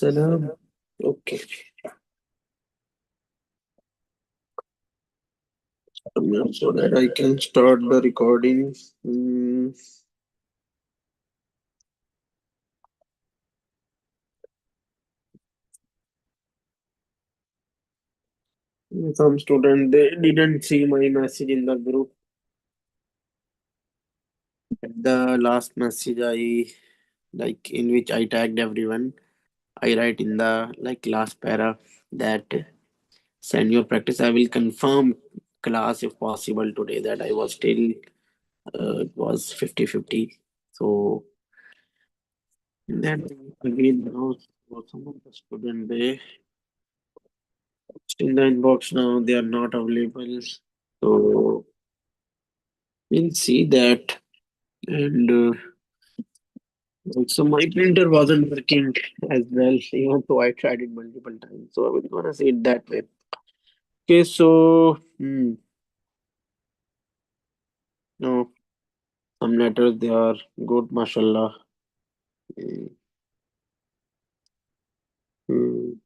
Salam. Okay. So that I can start the recording. Some student they didn't see my message in the group. The last message I like in which I tagged everyone. I write in the like last para that send your practice. I will confirm class if possible today that I was still it was 50-50. So then again now for some of the student they in the inbox now they are not available. So we'll see that. And also my printer wasn't working as well, even though I tried it multiple times. So I was gonna say it that way. Okay, so no, some letters they are good, mashallah. Mm, mm.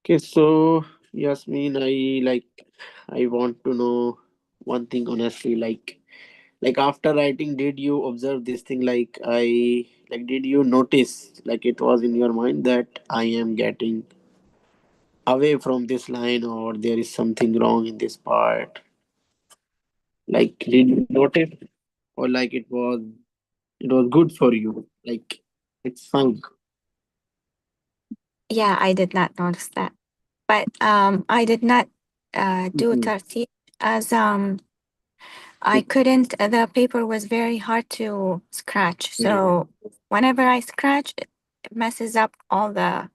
Okay, so Yasmin, I want to know one thing honestly, like after writing, did you observe this thing? Did you notice like it was in your mind that I am getting away from this line or there is something wrong in this part? Like, did you notice or like it was good for you? Like, it's fine. Yeah, I did not notice that. But I did not do Mhm. tartib as I couldn't, the paper was very hard to scratch. So whenever I scratch, it messes up all the,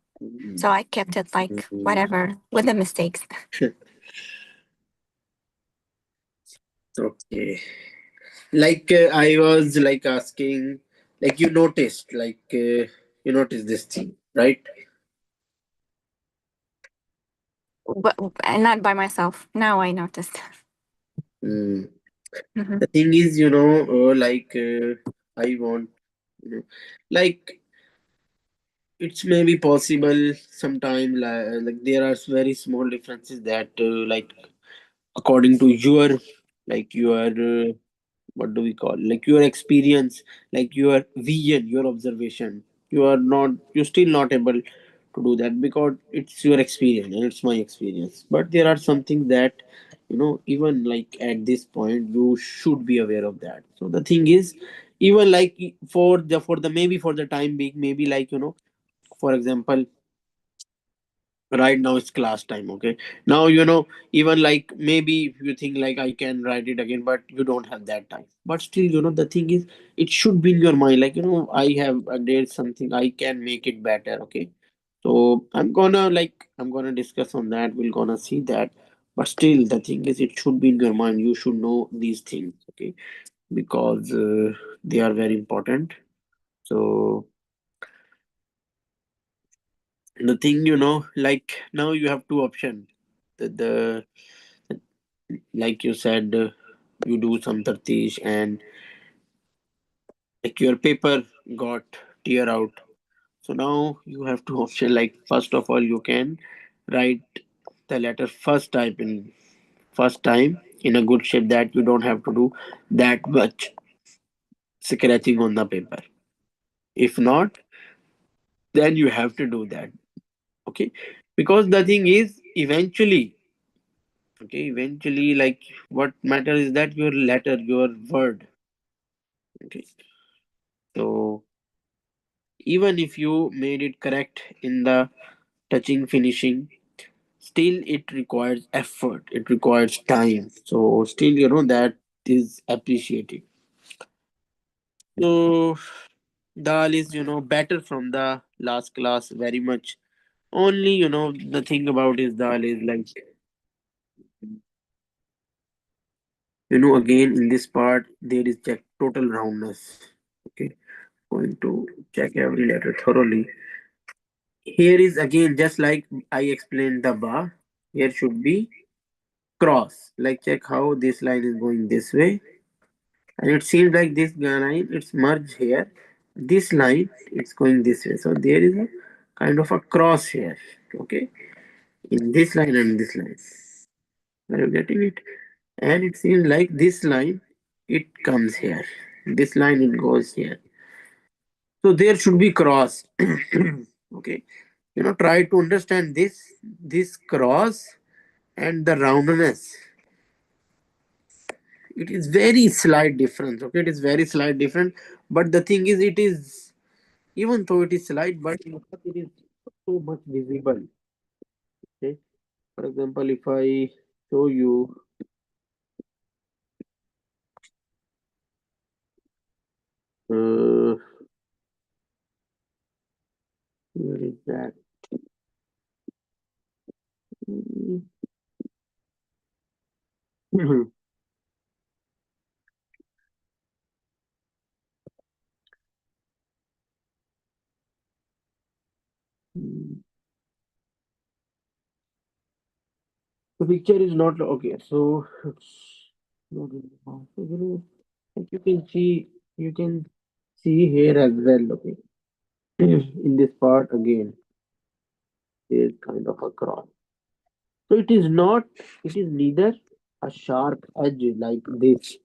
so I kept it like whatever with the mistakes. Okay. Like I was like asking, like you noticed this thing, right? But and not by myself. Now I noticed. Mm. Mhm. The thing is, I want, you know, like it's maybe possible sometime like there are very small differences that like according to your what do we call like your experience, like your vision, your observation, you're still not able to do that because it's your experience and it's my experience, but there are something that even like at this point you should be aware of that. So the thing is, even like for the maybe for the time being, maybe like for example, right now it's class time. Okay, now even like maybe if you think like I can write it again, but you don't have that time, but still the thing is it should be in your mind like I have there's something I can make it better. Okay, so I'm gonna discuss on that, we're gonna see that, but still the thing is it should be in your mind, you should know these things. Okay, because they are very important. So the thing like now you have two options. The like you said, you do some tartish and like your paper got tear out. So now you have to option like first of all you can write the letter first time in a good shape that you don't have to do that much scratching on the paper. If not, then you have to do that. Okay, because the thing is eventually like what matters is that your letter, your word. Okay, so even if you made it correct in the touching finishing, still it requires effort, it requires time, so still that is appreciated. So dal is better from the last class very much. Only the thing about is dal is like again in this part there is check total roundness. Okay, going to check every letter thoroughly. Here is again just like I explained the ba, here should be cross. Like check how this line is going this way, and it seems like this line it's merged here. This line it's going this way, so there is a kind of a cross here. Okay, in this line and this line. Are you getting it? And it seems like this line it comes here. This line it goes here. So there should be cross. Okay, try to understand this cross and the roundness. It is very slight difference. Okay, it is very slight different, but the thing is it is, even though it is slight, but in fact it is so much visible. Okay, for example, if I show you, uh, where is that? The picture is not okay, so it's not in the house. So, like you can see here as well. Okay, in this part again, there is kind of a cross. So it is not. It is neither a sharp edge like this.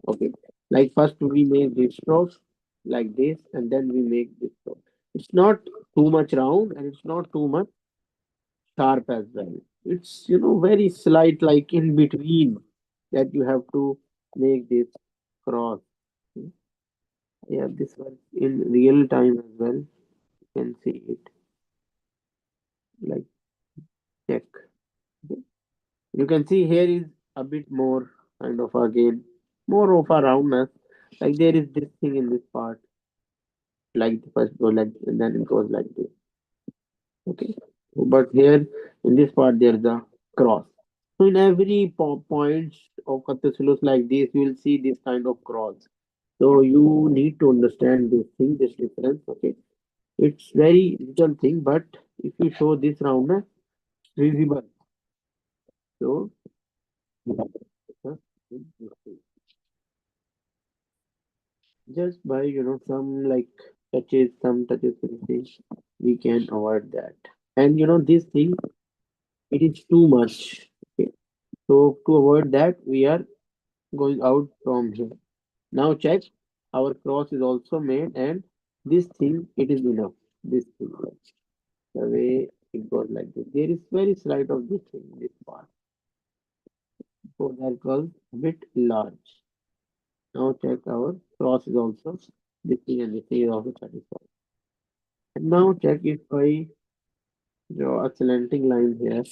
Okay, like first we make this stroke like this, and then we make this stroke. It's not too much round, and it's not too much sharp as well. It's very slight, like in between that you have to make this cross. Hmm. Yeah, this one in real time as well. You can see it like check. Okay. You can see here is a bit more kind of again more of a roundness. Like there is this thing in this part, like the first go like and then it goes like this. Okay, but here in this part there's a cross. So in every points of Catullus like this, you will see this kind of cross. So you need to understand this thing, this difference. Okay, it's very little thing, but if you show this roundness, visible. So uh, just by some like touches, some touches finishing, we can avoid that. And this thing, it is too much. Okay, so to avoid that, we are going out from here. Now check, our cross is also made, and this thing it is enough. This thing, the way it goes like this. There is very slight of this thing, this part. So that was a bit large. Now check, our cross is also this thing, and this thing is also satisfied. And now check if I draw a slanting line here.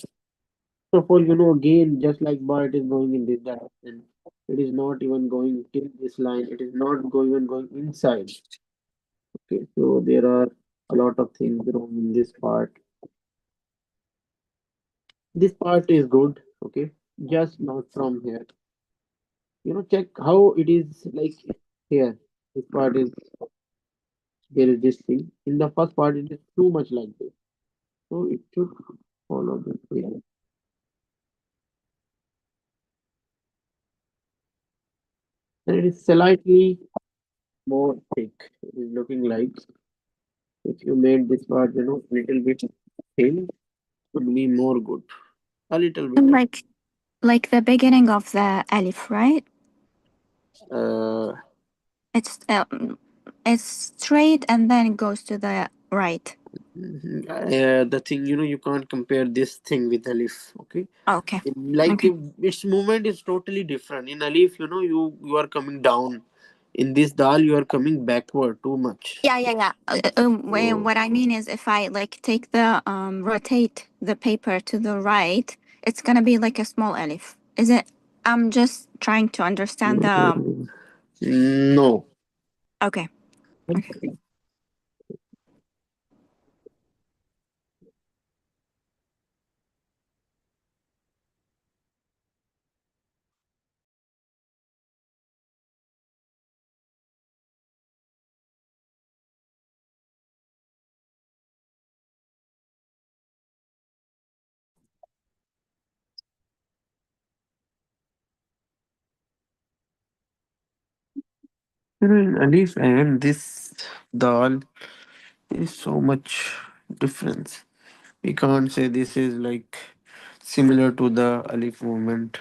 So for again, just like bar, it is going in this direction. It is not even going till this line. It is not going even going inside. Okay, so there are a lot of things wrong in this part. This part is good, okay, just not from here. Check how it is like here. This part is, there is this thing. In the first part, it is too much like this. So it should follow this way. And it is slightly more thick. It is looking like if you made this part, little bit thin, would be more good. A little bit. Like the beginning of the alif, right? Uh, It's it's straight and then it goes to the right. the thing, you can't compare this thing with Alif. Okay, Okay. like Okay. its movement is totally different. In Alif, you are coming down. In this Dal, you are coming backward too much. Yeah, yeah, yeah. So, What I mean is, if I like take the rotate the paper to the right, it's gonna be like a small alif. Is it? I'm just trying to understand the. no. Okay. Okay. In Alif and this dal, there is so much difference. We can't say this is like similar to the Alif movement.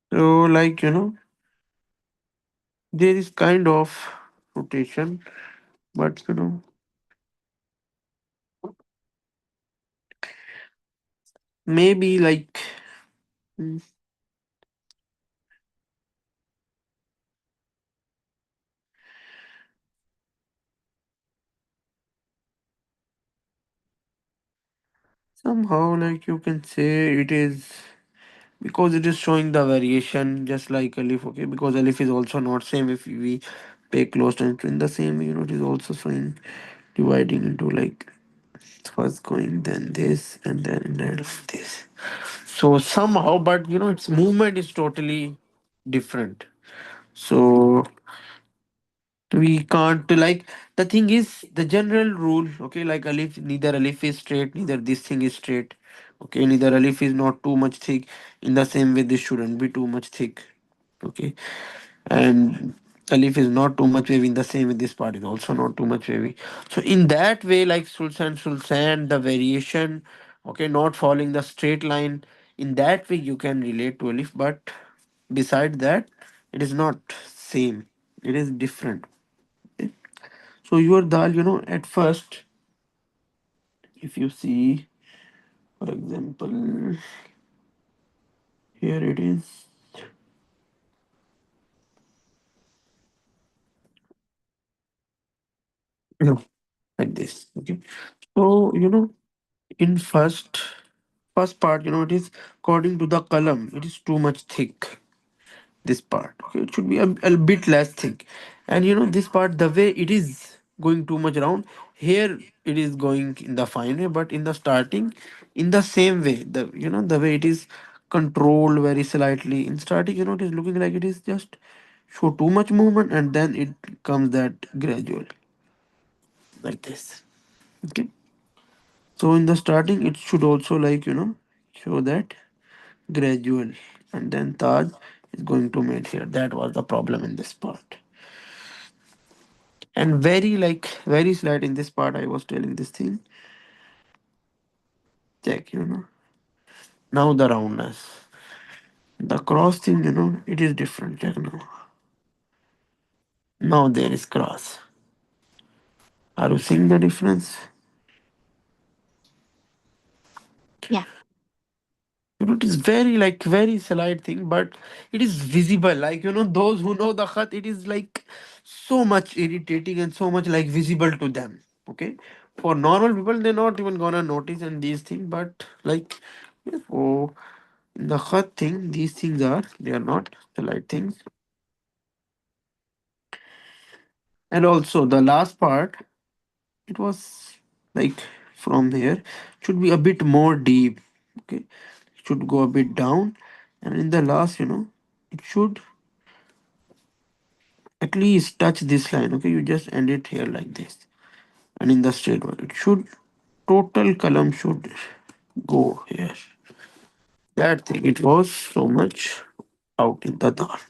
So, like, there is kind of rotation, but maybe like mm, somehow, like, you can say it is because it is showing the variation just like Alif, okay? Because Alif is also not same if we pay close attention in the same, it is also showing dividing into like first going, then this, and then this. So somehow, but its movement is totally different. So we can't like the thing is the general rule, okay? Like Alif, neither Alif is straight, neither this thing is straight. Okay, neither Alif is not too much thick. In the same way, this shouldn't be too much thick. Okay, and Alif is not too much wavy. In the same way, this part is also not too much wavy. So in that way, like Sulsan, the variation, okay, not following the straight line. In that way, you can relate to Alif, but beside that, it is not same. It is different. Okay? So your dal, at first, if you see, for example, here it is, no, like this. Okay. So in first part, it is according to the column, it is too much thick. This part, okay, it should be a bit less thick. And this part, the way it is going too much round, here it is going in the fine way, but in the starting, in the same way, the way it is controlled very slightly in starting, it is looking like it is just show too much movement, and then it comes that gradual like this. Okay, so in the starting it should also like show that gradual, and then Taj is going to meet here. That was the problem in this part. And very like very slight in this part, I was telling this thing. Check, now the roundness, the cross thing, it is different. Check now. Now there is cross. Are you seeing the difference? Yeah. It is very like very slight thing, but it is visible. Like those who know the khat, it is like so much irritating and so much like visible to them. Okay, for normal people, they're not even gonna notice and these things, but like for in the khat thing, these things are they are not the light things. And also the last part, it was like from here should be a bit more deep. Okay, it should go a bit down, and in the last, it should at least touch this line. Okay, you just end it here like this, and in the straight one it should total column should go here. That thing, it was so much out in the dark.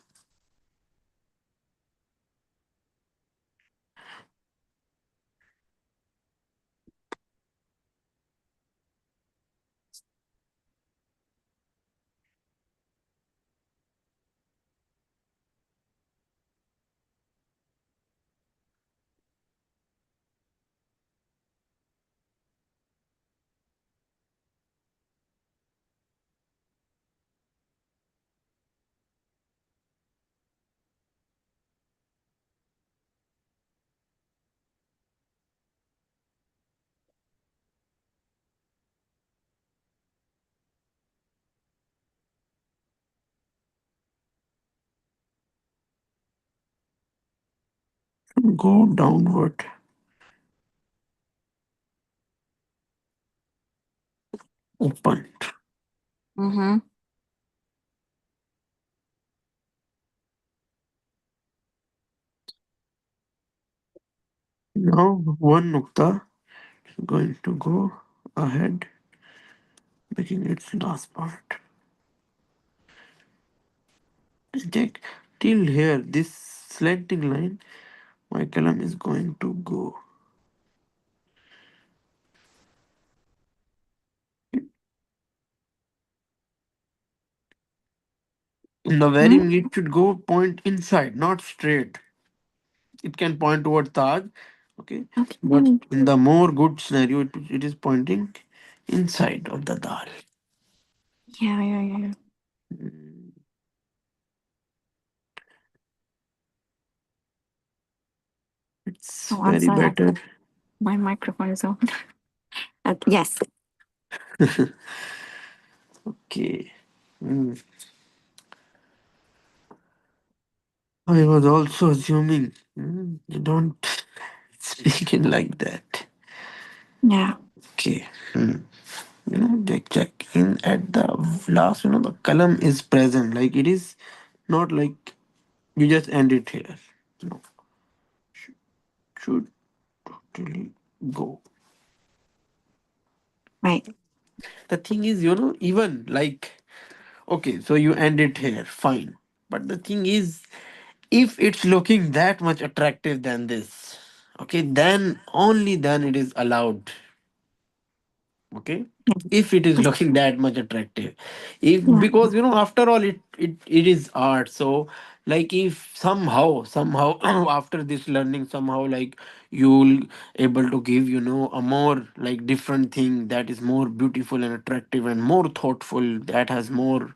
Go downward, open. Mm-hmm. Now one nukta is going to go ahead, making its last part. Take till here, this slanting line, my column is going to go. In the very Hmm? it should go point inside, not straight. It can point toward Taj, okay, but Okay. in the more good scenario, it is pointing inside of the dal. Yeah, yeah, yeah. Mm, it's Oh, I'm very sorry. better. My microphone is on. Yes. Okay. Mm. I was also assuming you don't speak in like that. Yeah. Okay. Check in at the last, the column is present. Like it is not like you just end it here. No, should totally go. Right. The thing is, even like, okay, so you end it here, fine. But the thing is, if it's looking that much attractive than this, okay, then only then it is allowed. Okay, Yeah. if it is looking that much attractive, if Yeah. because after all it is art. So like if somehow after this learning, somehow like you'll able to give a more like different thing that is more beautiful and attractive and more thoughtful, that has more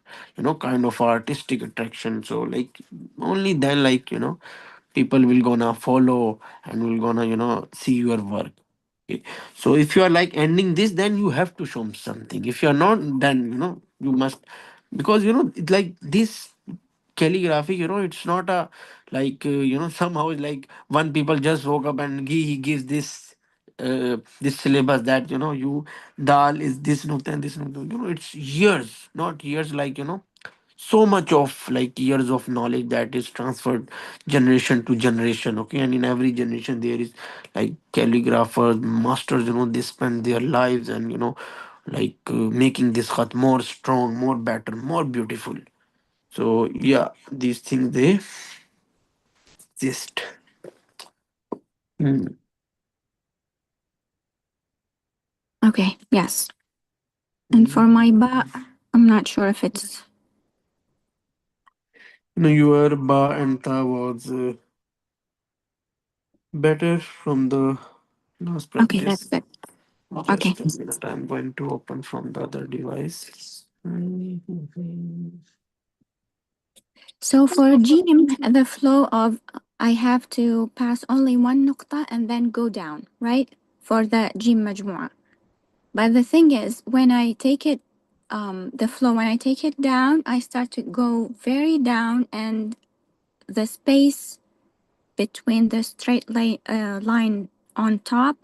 kind of artistic attraction. So like only then like people will gonna follow and will gonna see your work. Okay. So if you are like ending this, then you have to show something. If you are not, then you must, because it's like this calligraphy. It's not a like somehow it's like one people just woke up and he gives this syllabus that you dal is this note and this note. It's years, not years, like so much of like years of knowledge that is transferred generation to generation. Okay, and in every generation there is like calligraphers, masters, they spend their lives and like making this khat more strong, more better, more beautiful. So yeah, these things they exist. Mm. Okay. Yes. And for Mm. my ba, I'm not sure if it's Your ba and ta was better from the last okay. That's practice. good. Okay. Just a minute, I'm going to open from the other device. Mhm. So for Jim, the flow of I have to pass only one nukta and then go down, right? For the Jim majmua. But the thing is, when I take it, the flow, when I take it down, I start to go very down, and the space between the straight line on top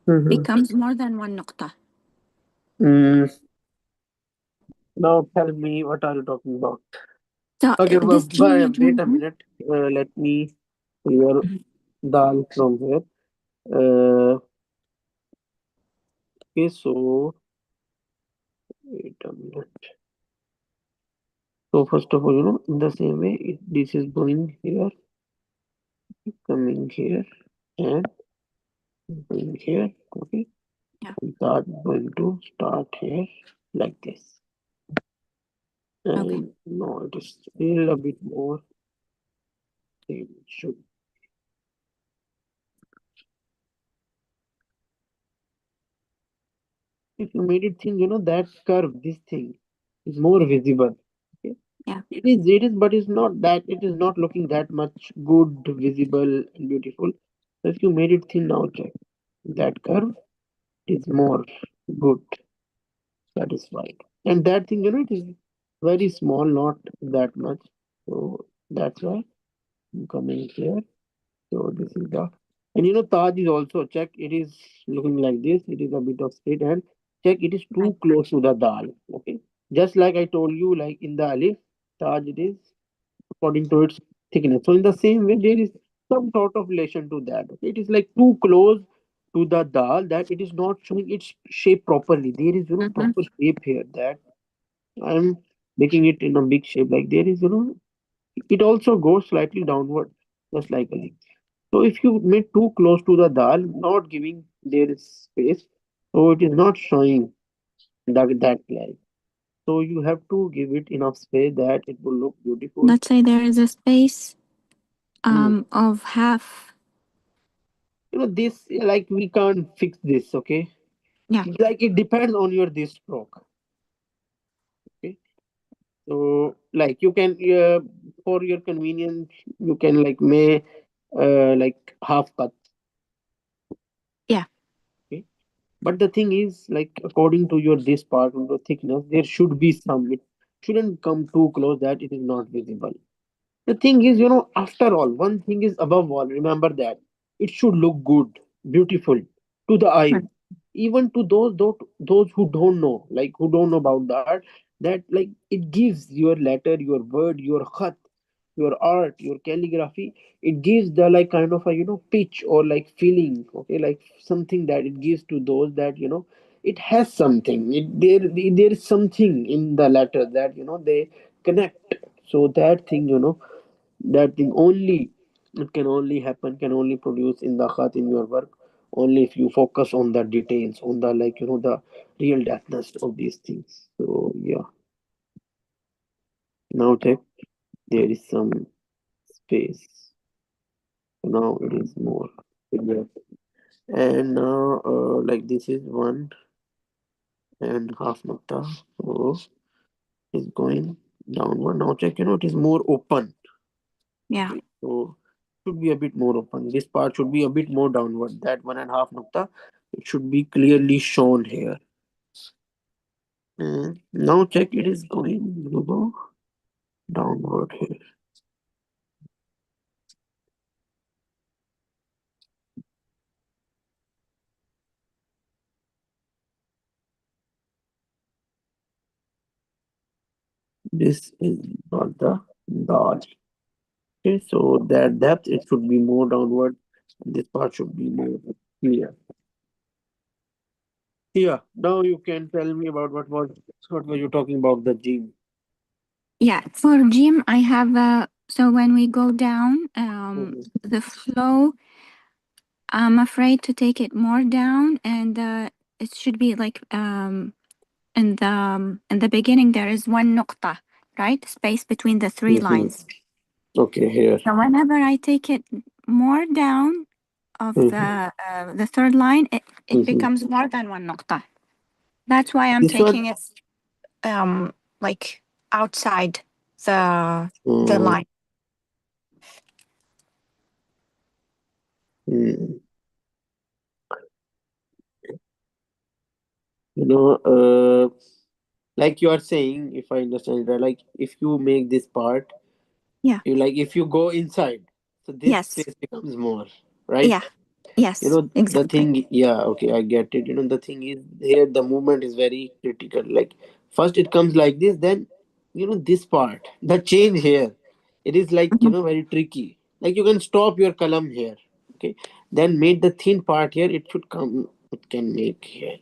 Mhm. becomes more than one nukta. Mm, now tell me, what are you talking about? So Okay, this Jim wait a majmua, minute. Let me clear dal from here. Okay, so wait a minute. So first of all, in the same way, this is going here, coming here, and going here. Okay, yeah, start going to start here like this. okay, And no, it is still a bit more. It should. If you made it think, that curve, this thing is more visible. Okay. yeah, It is, but it's not that, it is not looking that much good, visible, and beautiful. So if you made it thin, now check. That curve is more good, satisfied. And that thing, it is very small, not that much. So that's why I'm coming here. So this is the, and Taj is also check. It is looking like this. It is a bit of straight, and check. It is right, too close to the dal. Okay, just like I told you, like in the alif, Taj it is according to its thickness. So in the same way, there is. some sort of relation to that. Okay, it is like too close to the dal that it is not showing its shape properly. There is, Mm-hmm. proper shape here that I'm making it in a big shape. Like there is, it also goes slightly downward, just like a leaf. So if you make too close to the dal, not giving there is space, so it is not showing that clearly. So you have to give it enough space that it will look beautiful. Let's say there is a space Hmm. of half. This like we can't fix this, okay? Yeah. Like it depends on your this stroke. Okay, so like you can for your convenience you can like may like half cut. Yeah. Okay, but the thing is like according to your this part of the thickness there should be some, it shouldn't come too close that it is not visible. The thing is, after all, one thing is above all, remember that it should look good, beautiful to the eyes. Mm. Even to those who don't know, like who don't know about the art, that like it gives your letter, your word, your khat, your art, your calligraphy, it gives the like kind of a pitch or like feeling, okay, like something that it gives to those that it has something. There is something in the letter that they connect. So that thing, that thing only, it can only happen, can only produce in the khat in your work only if you focus on the details, on the like the real depthness of these things. So yeah, now check, there is some space. Now it is more clear. And now like this is 1.5 nokta, so it's going downward. Now check, it is more open. Yeah. Okay, so should be a bit more open. This part should be a bit more downward. That 1.5 nokta, it should be clearly shown here. And now check, it is going to go downward here. This is not the dot. Okay, so that depth it should be more downward. This part should be more clear. Yeah. Now you can tell me about what were you talking about the gym. Yeah. For gym, I have so when we go down, Mhm. the flow, I'm afraid to take it more down, and it should be like in the beginning there is one nukta, right? Space between the three Mhm. lines. Okay, here. So whenever I take it more down of Mhm. the third line, it Mhm. becomes more than one nukta. That's why I'm This one. taking it like outside the the Mm, line. mm, you know, like you are saying, if I understand right, like if you make this part, Yeah. you like if you go inside, so this Yes. space becomes more, right? Yeah. Yes. The Exactly. thing, yeah, okay, I get it. The thing is here, the movement is very critical. Like first it comes like this, then this part, the change here, it is like Mhm. very tricky. Like you can stop your column here, okay, then make the thin part here. It should come. It can make here.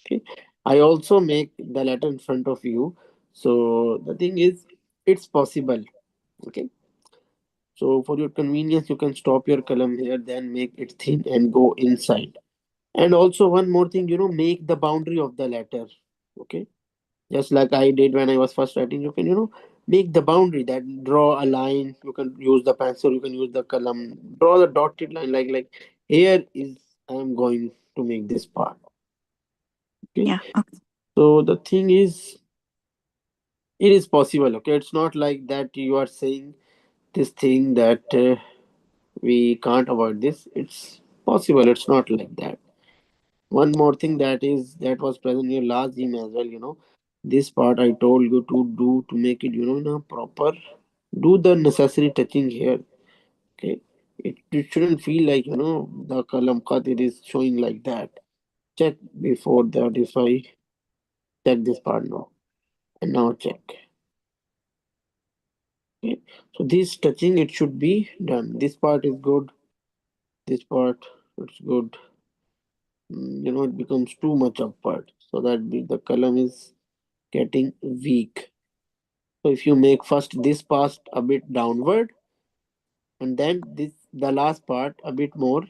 Okay, I also make the letter in front of you. So the thing is, it's possible. Okay, so for your convenience, you can stop your column here, then make it thin and go inside. And also one more thing, make the boundary of the letter. Okay, just like I did when I was first writing, you can make the boundary, that draw a line. You can use the pencil, you can use the column, draw the dotted line, like here is I am going to make this part. Okay, Yeah. Okay. so the thing is, it is possible. Okay, it's not like that you are saying this thing that we can't avoid this. It's possible. It's not like that. One more thing that was present in your last gym as well. This part I told you to do to make it in a proper. Do the necessary touching here. Okay, it shouldn't feel like the column cut. It is showing like that. Check before that if I check this part now, and now check. Okay, so this touching it should be done. This part is good. This part it's good. It becomes too much upward, so that the column is getting weak. So if you make first this part a bit downward, and then this the last part a bit more.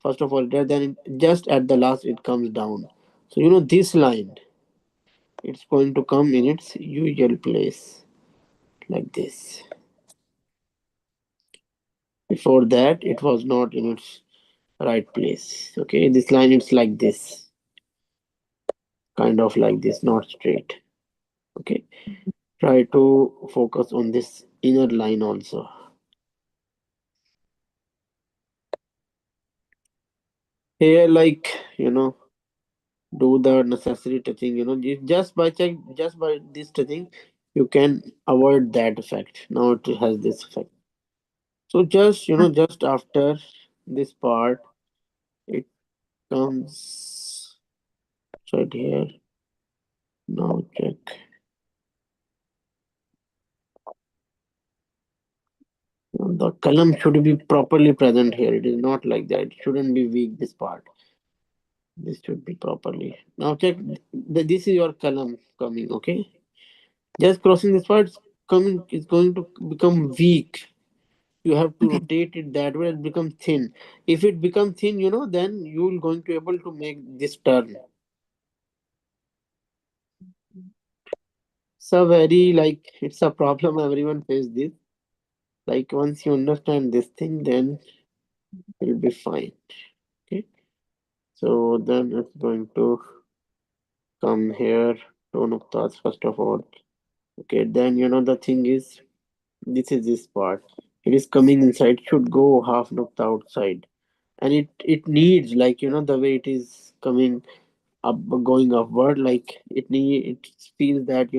First of all, then just at the last it comes down. So this line, it's going to come in its usual place like this. Before that, it was not in its right place. Okay, this line it's like this, kind of like this, not straight. Okay, try to focus on this inner line also. Here, like do the necessary touching. Just by this touching, you can avoid that effect. Now it has this effect. So just after this part, it comes right here. Now check. The column should be properly present here. It is not like that. It shouldn't be weak. This part. This should be properly. Now check. This is your column coming. Okay. Just crossing this part coming is going to become weak. You have to Okay. rotate it that way and become thin. If it becomes thin, then you will going to able to make this turn. So very like it's a problem everyone face this. Like once you understand this thing, then you'll be fine. Okay. So then it's going to come here to nuktas first of all. Okay. Then the thing is this is this part. It is coming inside. Should go half nukta outside, and it needs like the way it is coming up going upward. Like it feels that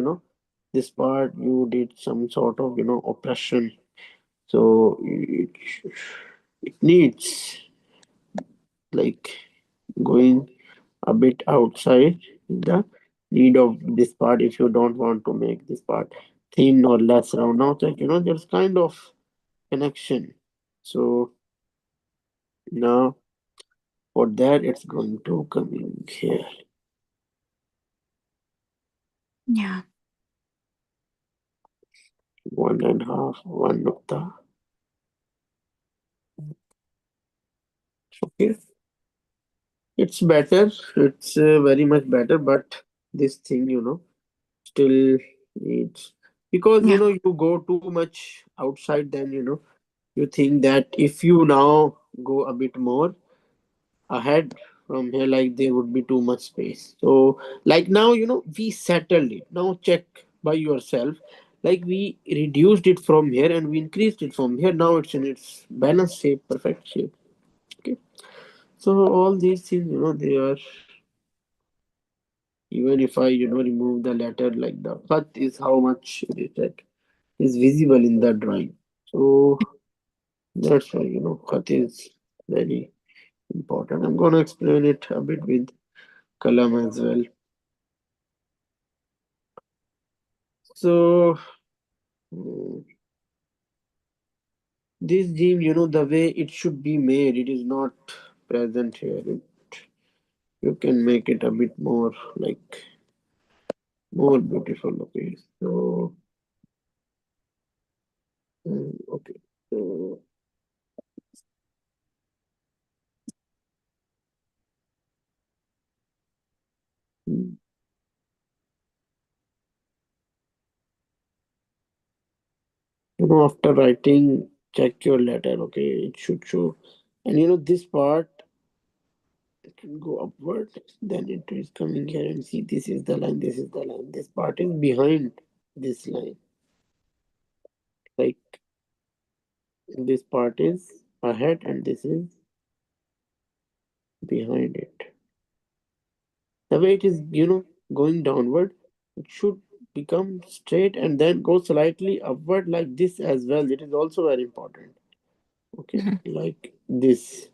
this part you did some sort of oppression. So it needs like going a bit outside the need of this part if you don't want to make this part thin or less round. Now that there's kind of connection. So now for that it's going to come in here, Yeah. 1.5 1 nukta. Okay, it's better. It's very much better, but this thing still needs, because Yeah. you go too much outside, then you think that if you now go a bit more ahead from here, like there would be too much space. So like now we settled it. Now check by yourself, like we reduced it from here and we increased it from here. Now it's in its balanced shape, perfect shape. Okay, so all these things they are, even if I remove the letter, like the cut is how much it is that is visible in the drawing. So that's why cut is very important. I'm gonna explain it a bit with column as well. So mm, this gene, the way it should be made, it is not present here. You can make it a bit more like more beautiful. Okay, so okay, so mm, after writing, check your letter. Okay, it should show, and this part it can go upward. Then it is coming here and see this is the line. This is the line. This part is behind this line. Like this part is ahead and this is behind it. The way it is, going downward, it should become straight and then go slightly upward like this as well. It is also very important. Okay, Mhm. like this.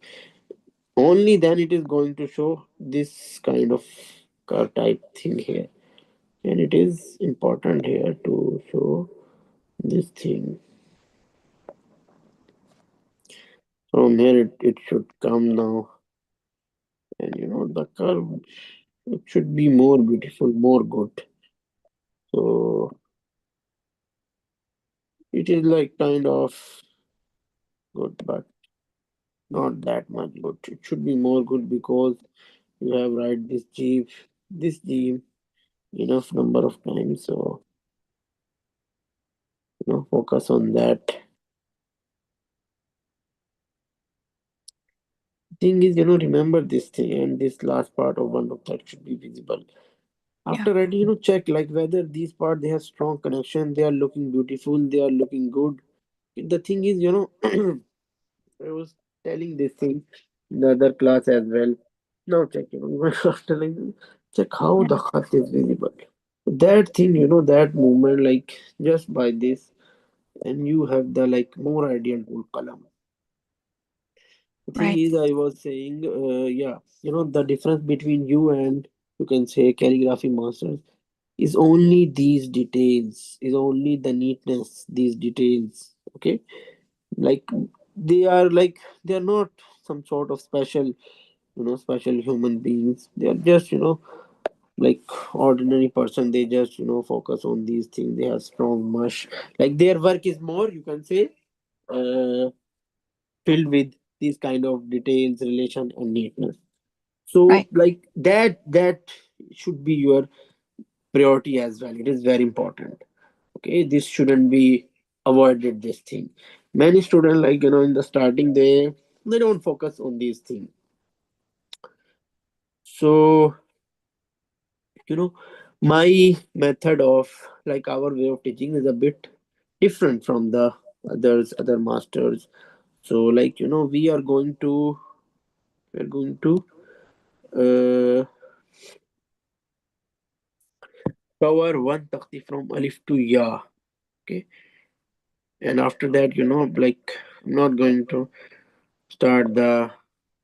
Only then it is going to show this kind of curve type thing here. And it is important here to show this thing from here, it should come now. And the curve, it should be more beautiful, more good. So it is like kind of good, but not that much good. It should be more good because you have write this G enough number of times. So focus on that. Thing is, remember this thing, and this last part of one of that should be visible. Yeah. After writing, check like whether these part they have strong connection, they are looking beautiful, they are looking good. The thing is, I was telling this thing in the other class as well. Now check, after like check how Yeah. the khat is visible. That thing, that movement, like just by this, and you have the like more ideal tool column. The thing Right. is, I was saying, yeah, the difference between you and you can say calligraphy masters is only these details, is only the neatness, these details. Okay, like they are not some sort of special, special human beings. They are just, like ordinary person. They just, focus on these things. They have strong mush. Like their work is more, you can say, uh, filled with these kind of details, relation, and neatness. So Right. like that should be your priority as well. It is very important. Okay, this shouldn't be avoided. This thing, many students like in the starting they don't focus on these things. So you know my method of like our way of teaching is a bit different from the other masters. So like we are going to uh, cover one takti from alif to ya. Okay, and after that like I'm not going to start the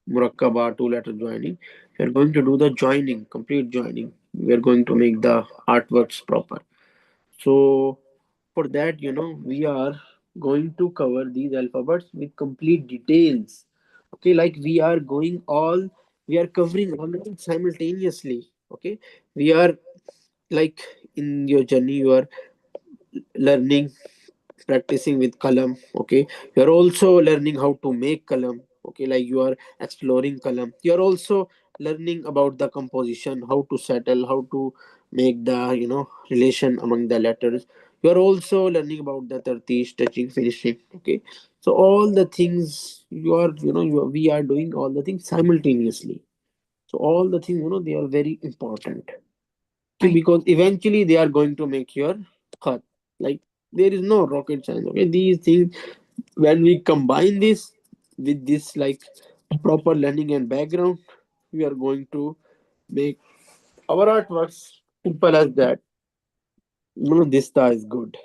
murakkaba two letter joining. We are going to do the joining, complete joining. We are going to make the artworks proper. So for that, we are going to cover these alphabets with complete details. Okay, like we are covering all of them simultaneously. Okay, we are like in your journey, you are learning, practicing with kalam. Okay, you are also learning how to make kalam. Okay, like you are exploring kalam. You are also learning about the composition, how to settle, how to make the relation among the letters. You are also learning about the tartish, touching, finishing. Okay, so all the things you are we are doing all the things simultaneously. So all the things they are very important. Okay, Right. because eventually they are going to make your cut. Like there is no rocket science. Okay, these things when we combine this with this like proper learning and background, we are going to make our artworks simple as that. This ta is good.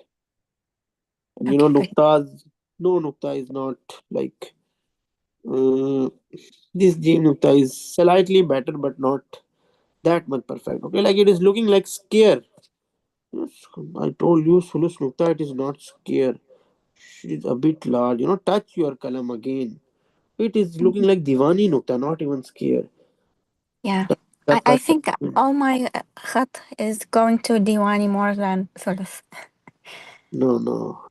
And Okay. Good. nuktas, no nukta is not like uh, this G nukta is slightly better, but not that much perfect. Okay, like it is looking like scare. Yes, I told you, Sulus Nukta, it is not scare. It is a bit large. Touch your kalam again. It is looking Mhm. like Diwani Nukta, not even scare. Yeah. The I cut. think all my khat is going to Diwani more than Sulus. No, no.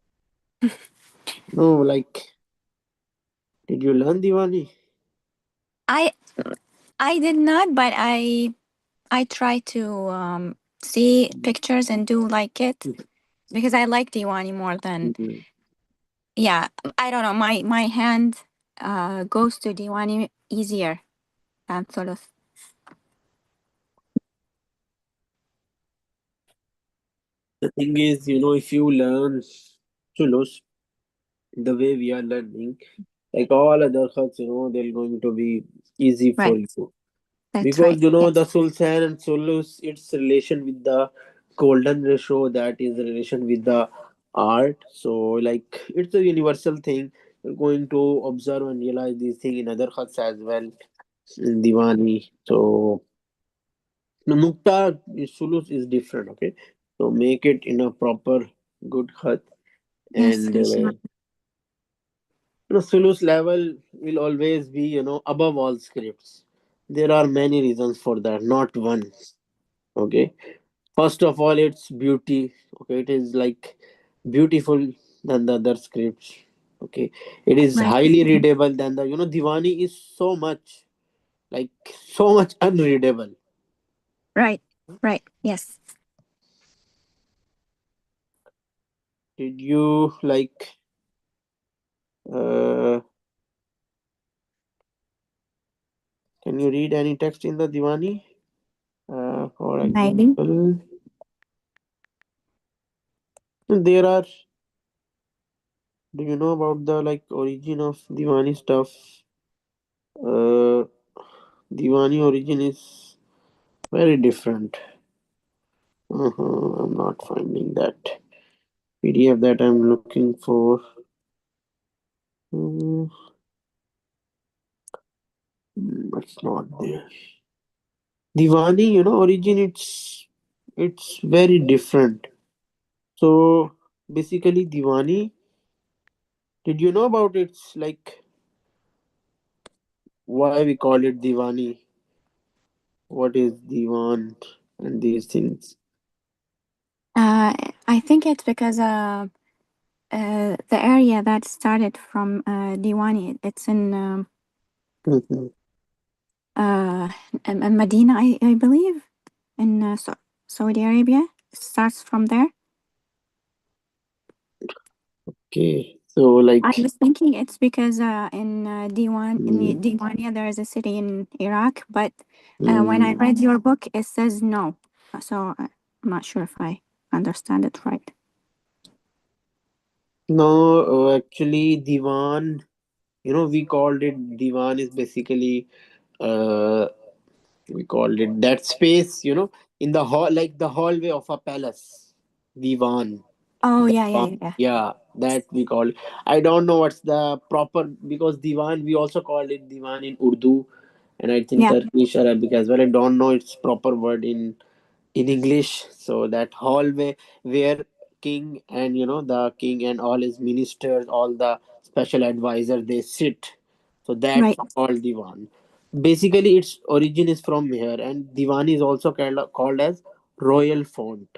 No, like, did you learn Diwani? I I did not, but I try to see pictures and do like it because I like Diwani more than, Mhm. yeah. I don't know. My hand goes to Diwani easier than Sulus. The thing is, if you learn Sulus the way we are learning, like all other cuts, they're going to be easy for Right. you. That's Because right. the Yes. Sultan and Solus, its relation with the golden ratio, that is the relation with the art. So like it's a universal thing. You're going to observe and realize these things in other khats as well, in Diwani. So the Nukta Sulus is different. Okay, so make it in a proper good khat. Yes. And Sulu's level will always be, above all scripts. There are many reasons for that, not one. Okay. First of all, it's beauty. Okay, it is like beautiful than the other scripts. Okay, it is Right. highly readable than the Diwani is so much, like, so much unreadable. Right. Right. Yes. Did you like? Uh, can you read any text in the Diwani? For Maybe. example, there are. Do you know about the like origin of Diwani stuff? Uh, Diwani origin is very different. I'm not finding that PDF that I'm looking for. Hmm, it's not there. Diwani, origin it's very different. So basically, Diwani. Did you know about it's like why we call it Diwani? What is Diwan and these things? Uh, I think it's because the area that started from Diwani, it's in Mhm. uh, Medina, I believe, in Saudi Arabia. It starts from there. Okay, so I like, was thinking it's because in mm, Diwania there is a city in Iraq, but when I mm, read your book, it says no. So I'm not sure if I understand it right. no, actually, Diwan. We called it Diwan is basically uh we called it that space, in the hall, like the hallway of a palace. Divan. Oh yeah, yeah, Divan. yeah, yeah. Yeah, that we call it. I don't know what's the proper, because Divan we also called it Divan in Urdu, and I think Yeah, Turkish Arabic as well. I don't know its proper word in English. So that hallway where king and the king and all his ministers, all the special advisor, they sit. So that's right, called Divan. Basically, its origin is from here, and Divan is also called as royal font.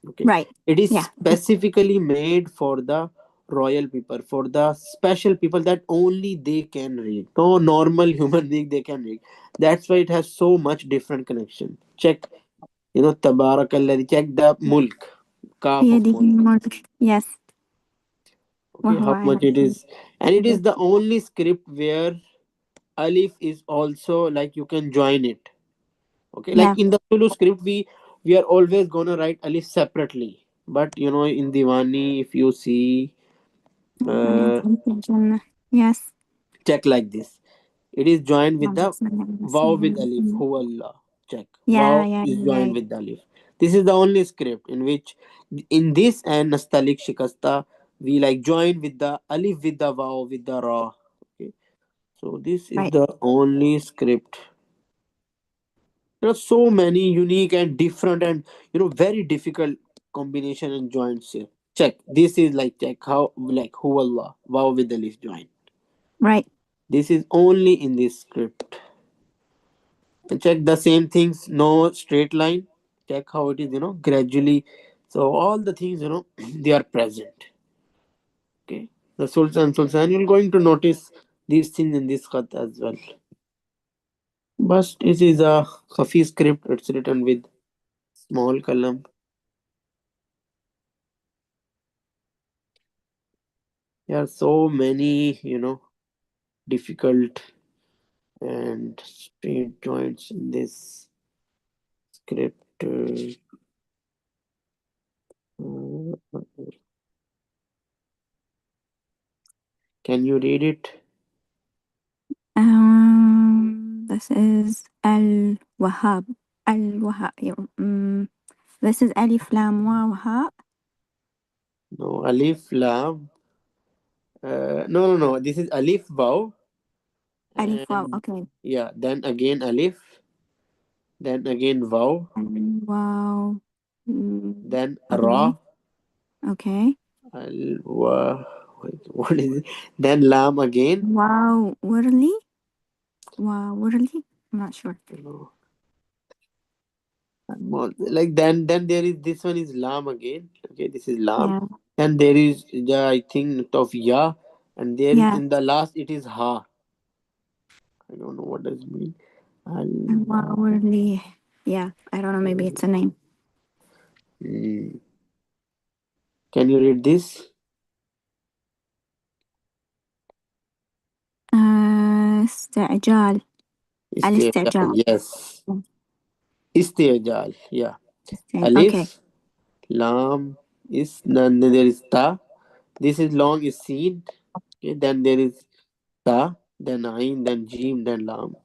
Okay, right. it is Yeah, specifically made for the royal people, for the special people that only they can read. No normal human being they can read. That's why it has so much different connection. Check, Tabarakallah, check the mulk, calf of بيده mulk. الملك. Yes, Okay, وهو how على much it كل is, and it شيء. is the only script where alif is also like you can join it. Okay, like Yeah, in the Zulu script, we are always gonna write alif separately, but in Diwani, if you see, عليهم uh, في الجنة. Yes. check like this. It is joined with اللهم the صل على Vaw with سيدنا Alif. محمد. Huwallah. Check. Yeah, Vaw yeah, is yeah, joined yeah. with the Alif. This is the only script in which, in this and Nastalik Shikasta, we like join with the Alif with the Vaw with the Ra. Okay. So this is Right, the only script. There are so many unique and different and very difficult combination and joints here. Check. This is like check how like Huwallah. Vaw with Alif join. right, This is only in this script. And check the same things, no straight line. Check how it is, gradually. So all the things, they are present. Okay. The Sultan, you're going to notice these things in this khat as well. But it is a Khafi script. It's written with small column. There are so many, difficult and straight joints in this script. Can you read it? this is Al Wahab. Al Wahab. This is Alif Lam Waw Ha. No, Alif Lam. No, no, no. This is Alif Bow, Alif Waw. and Okay. yeah, then again Alif, then again Wow, Wow. then Okay. Ra, Okay. Alwa. Wait, what is it? Then lam again. Wow, whirly? Wow, whirly? I'm not sure. No, like then there is this one is lam again. Okay, this is lam. Yeah, And there is the I think of ya, and there is yeah. in the last it is ha. I don't know what does it mean. Wow, Alwa. whirly. Yeah, I don't know. Maybe it's a name. Hmm. Can you read this? استعجال. Istijal. الاستعجال. Yes. Istijal. Yeah. Okay. Alif. Lam is then there is ta. This is long is seen. Okay, then there is ta, then ain, then jim, then lam.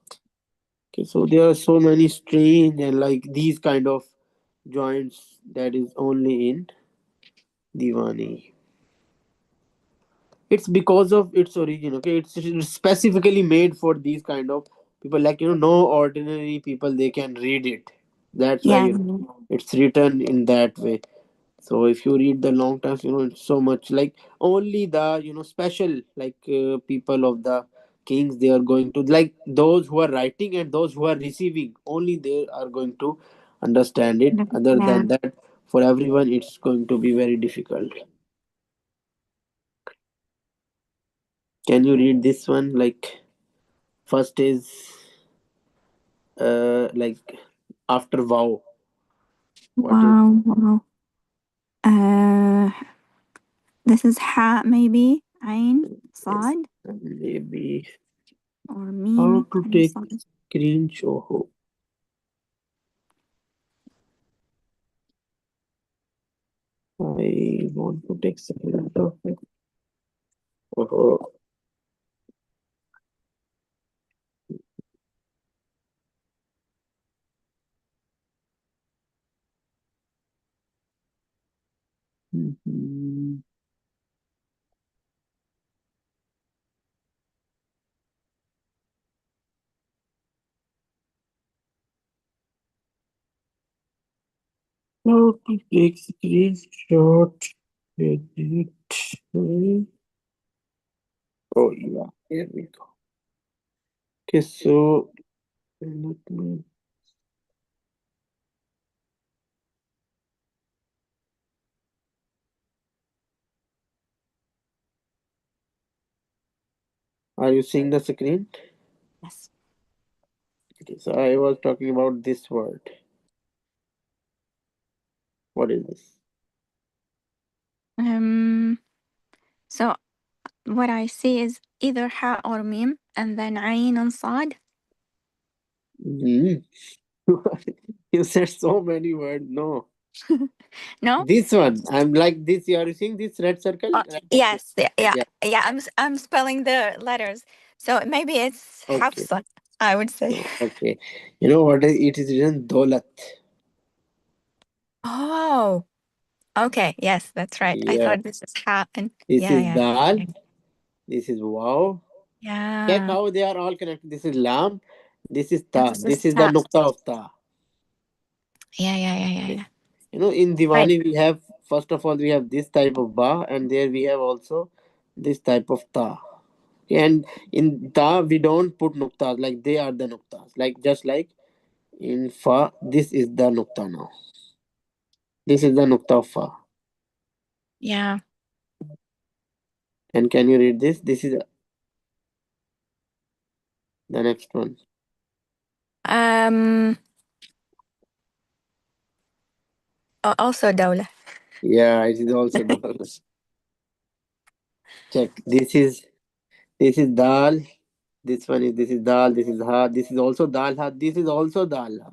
Okay, so there are so many strange and like these kind of joints that is only in Diwani. It's because of its origin. Okay, it's specifically made for these kind of people. Like no ordinary people they can read it. That's why Yeah. it's written in that way. So if you read the long terms, it's so much like only the special like people of the kings they are going to like those who are writing and those who are receiving only they are going to understand it. Other Yeah. than that, for everyone it's going to be very difficult. Can you read this one? Like first is like after wow. What is Wow. Wow. Uh, this is ha maybe. Ain. this? Sad. Maybe Or how meme. to Ain take sad. screenshot. I want to take screenshot of it. Oh, mhm. How to take screenshot. Edit. Oh yeah, here we go. Okay, so let me. Are you seeing the screen? Yes. Okay, so I was talking about this word. What is this? Um. So what I see is either ha or meme, and then ain and sad. Mhm. You said so many words. No, No. this one. I'm like this. You are seeing this red circle? Right? Yes. Yeah. Yeah. Yeah. Yeah. I'm spelling the letters. So maybe it's Okay. Hafsa. I would say. So okay. You know what? It is written Dolat. Oh. Okay. Yes, that's right. I Yeah. thought this is ha and This yeah. is Yeah. Dal. This is Wow. Check Yeah. how they are all connected. This is Lam. This is And Ta. this is This is the ta. Nukta of Ta. Yeah. Yeah. Yeah. Yeah. Okay. Yeah. In Right. Diwali, we have, first of all, we have this type of Ba, and there we have also this type of Ta. Okay, and in Ta, we don't put Nuktas, like they are the Nuktas. Like, just like in Fa, this is the Nukta now. This is the Nukta of Fa. Yeah. And can you read this? This is the next one. Um. Also dawla. Yeah, it is also Dal. Check. This is Dal. This is Dal. This is Ha. This is also Dal Ha. This is also Dal Ha.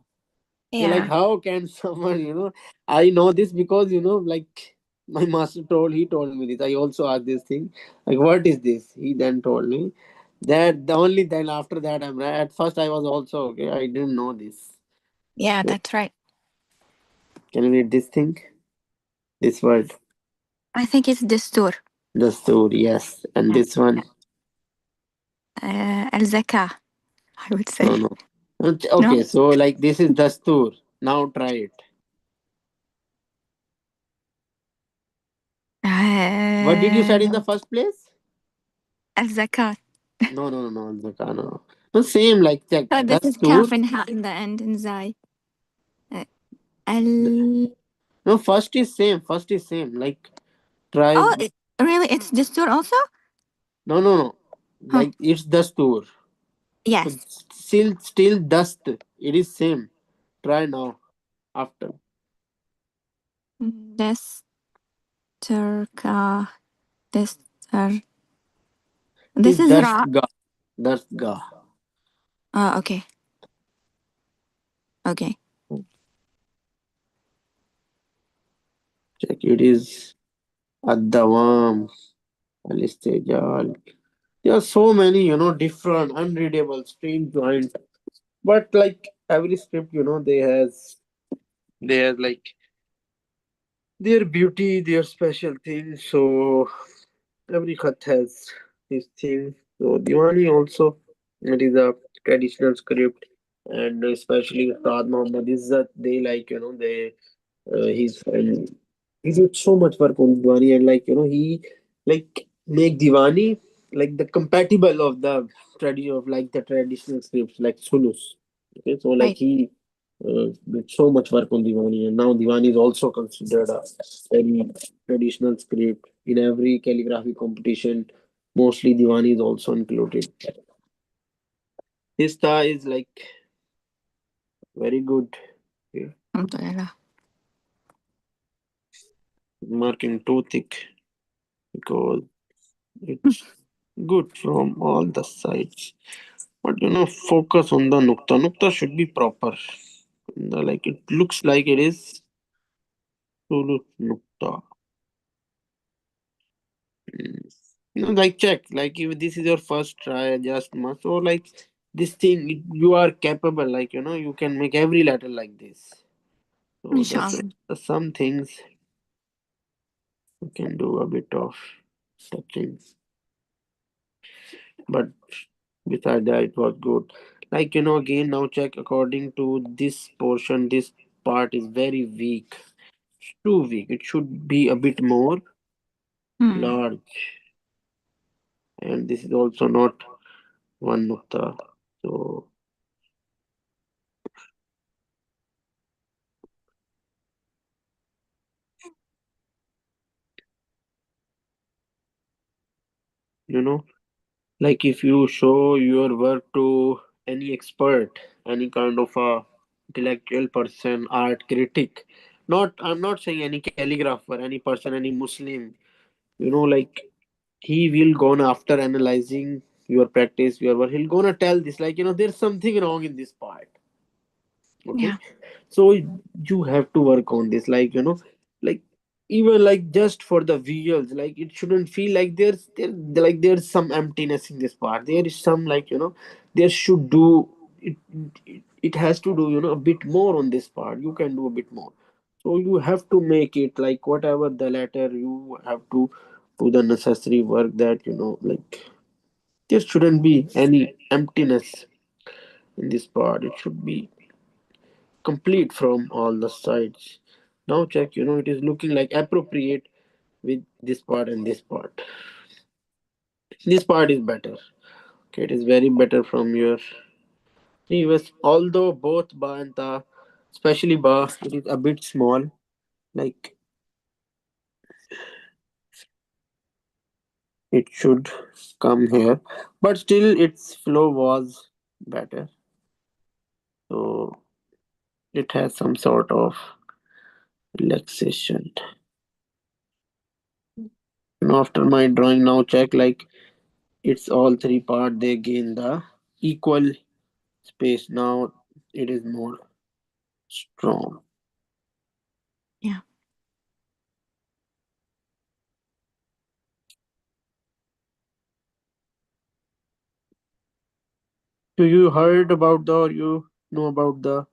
Okay, like Yeah. how can someone, I know this because like my master he told me this. I also asked this thing, like what is this? He then told me that the only then after that I'm right. At first I was also okay. I didn't know this. Yeah. Okay. That's right. Can you read this thing? This word, I think it's Destur. the story, yes, and Yeah. this one, Al-Zaka, I would no, say. no. No? Okay, so like this is Dastur. Now try it. What did you said in the Uh, first place? الزكاة. No, no, no, no, Zaka, no. No, same like check. Oh, this is Dastur. kaf and ha in the end and zai. Uh, The- al. No, first is same. First is same. Like try. Oh, really? It's Dastur also? No, no, no. Huh. Like it's Dastur. So Yes. still dust. It is same. Try now. After. Dasturka. Dastur. It is This is Ra. Dastga. Dastga. Okay. Okay. Check. It is Ad-Dawam. Al-Istijal. There are so many, different, unreadable, strange joint. But like every script, they has like their beauty, their special thing. So every khat has his thing. So Diwali also, it is a traditional script, and especially Saad Muhammad Izzat, they like they he's he did so much work on Diwali, and like he like make Diwali like the compatible of the tradition of like the traditional scripts like Sulus. Okay, so like Right. he did so much work on Diwali, and now Diwali is also considered a very traditional script in every calligraphy competition. Mostly Diwali is also included. This star is like very good. Okay. Alhamdulillah. Marking too thick because it's good from all the sides. But focus on the nukta. Nukta should be proper. Like it looks like it is Sulu nukta. Mm. Like check. Like if this is your first try, just must. So like this thing, you are capable. Like you can make every letter like this. So Inshallah. the some things you can do a bit of touching, but besides that, it was good. Like again now check according to this portion. This part is very weak. It's too weak. It should be a bit more Hmm. large. And this is also not one nukta. So you know, like if you show your work to any expert, any kind of a intellectual person, art critic, not I'm not saying any calligrapher, any person, any Muslim, like he will gonna after analyzing your practice, your work, he'll gonna tell this like there's something wrong in this part. Okay, Yeah. so you have to work on this like like even like just for the visuals, like it shouldn't feel like like there's some emptiness in this part. There is some like there should do it, it has to do a bit more on this part. You can do a bit more, so you have to make it like whatever the letter, you have to do the necessary work that like there shouldn't be any emptiness in this part. It should be complete from all the sides. Now check, it is looking like appropriate with this part and this part. This part is better. Okay, it is very better from your previous. Although both ba and ta, especially ba, it is a bit small. Like it should come here, but still its flow was better. So it has some sort of relaxation. After my drawing, now check like it's all three part. They gain the equal space. Now it is more strong. Yeah. Do you heard about the or you know about the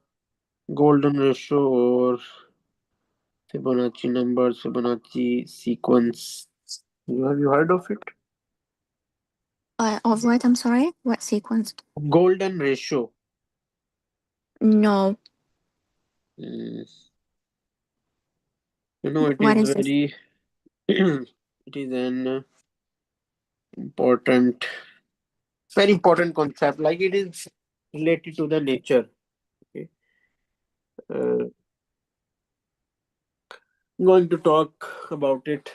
golden ratio or Fibonacci numbers, Fibonacci sequence? Have you heard of it? Of what? I'm sorry. What sequence? Golden ratio. No. Mm, it What is is this? very It is an important, very important concept. Like it is related to the nature. Okay. I'm going to talk about it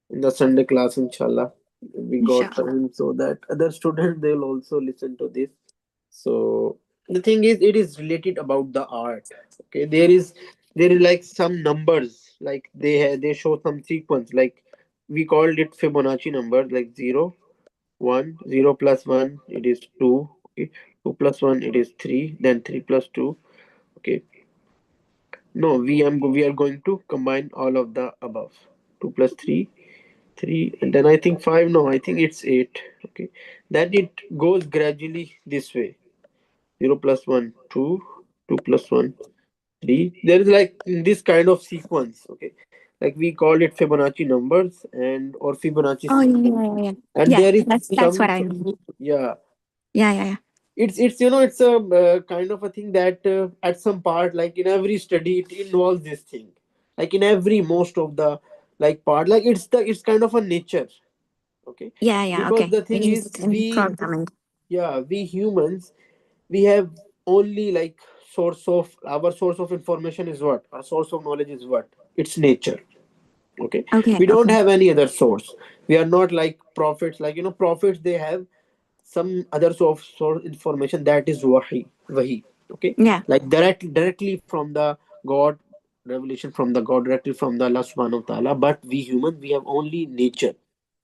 in the Sunday class, inshallah. We got Inshallah. time so that other students they'll also listen to this. So the thing is, it is related about the art. Okay, there is like some numbers, like they show some sequence. Like we called it Fibonacci number, like 0, 1, 0 plus 1 it is 2. Okay, 2 plus 1 it is 3. Then 3 plus 2. Okay, no, we are going to combine all of the above. 2 plus 3, 3, and then I think 5. No, I think it's 8. Okay, then it goes gradually this way. 0 plus 1 2, 2 plus 1 3. There is like this kind of sequence. Okay, like we call it Fibonacci numbers and or Fibonacci Oh yeah, sequence. yeah, yeah, yeah. And Yeah, there is that's what I mean. yeah, Yeah, yeah, yeah. it's it's a kind of a thing that at some part, like in every study it involves this thing, like in every most of the like part, like it's kind of a nature. Okay, Yeah, yeah. because Okay. the We thing use is it in programming. yeah, we humans, we have only like our source of information is what, our source of knowledge is what, it's nature. Okay, Okay, we don't okay. have any other source. We are not like prophets, like prophets they have some other source information, that is wahi. Okay, Yeah, like directly from the god, revelation from the god, directly from the Allah subhanahu wa ta'ala. But we human, we have only nature.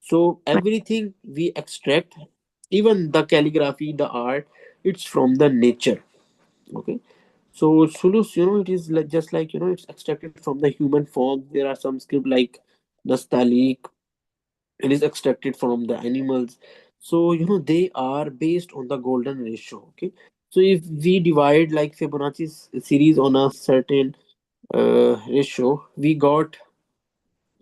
So right. everything we extract, even the calligraphy, the art, it's from the nature. Okay, so sulus, it is like just like it's extracted from the human form. There are some script like nastalik, it is extracted from the animals. So they are based on the golden ratio. Okay, so if we divide like Fibonacci's series on a certain ratio, we got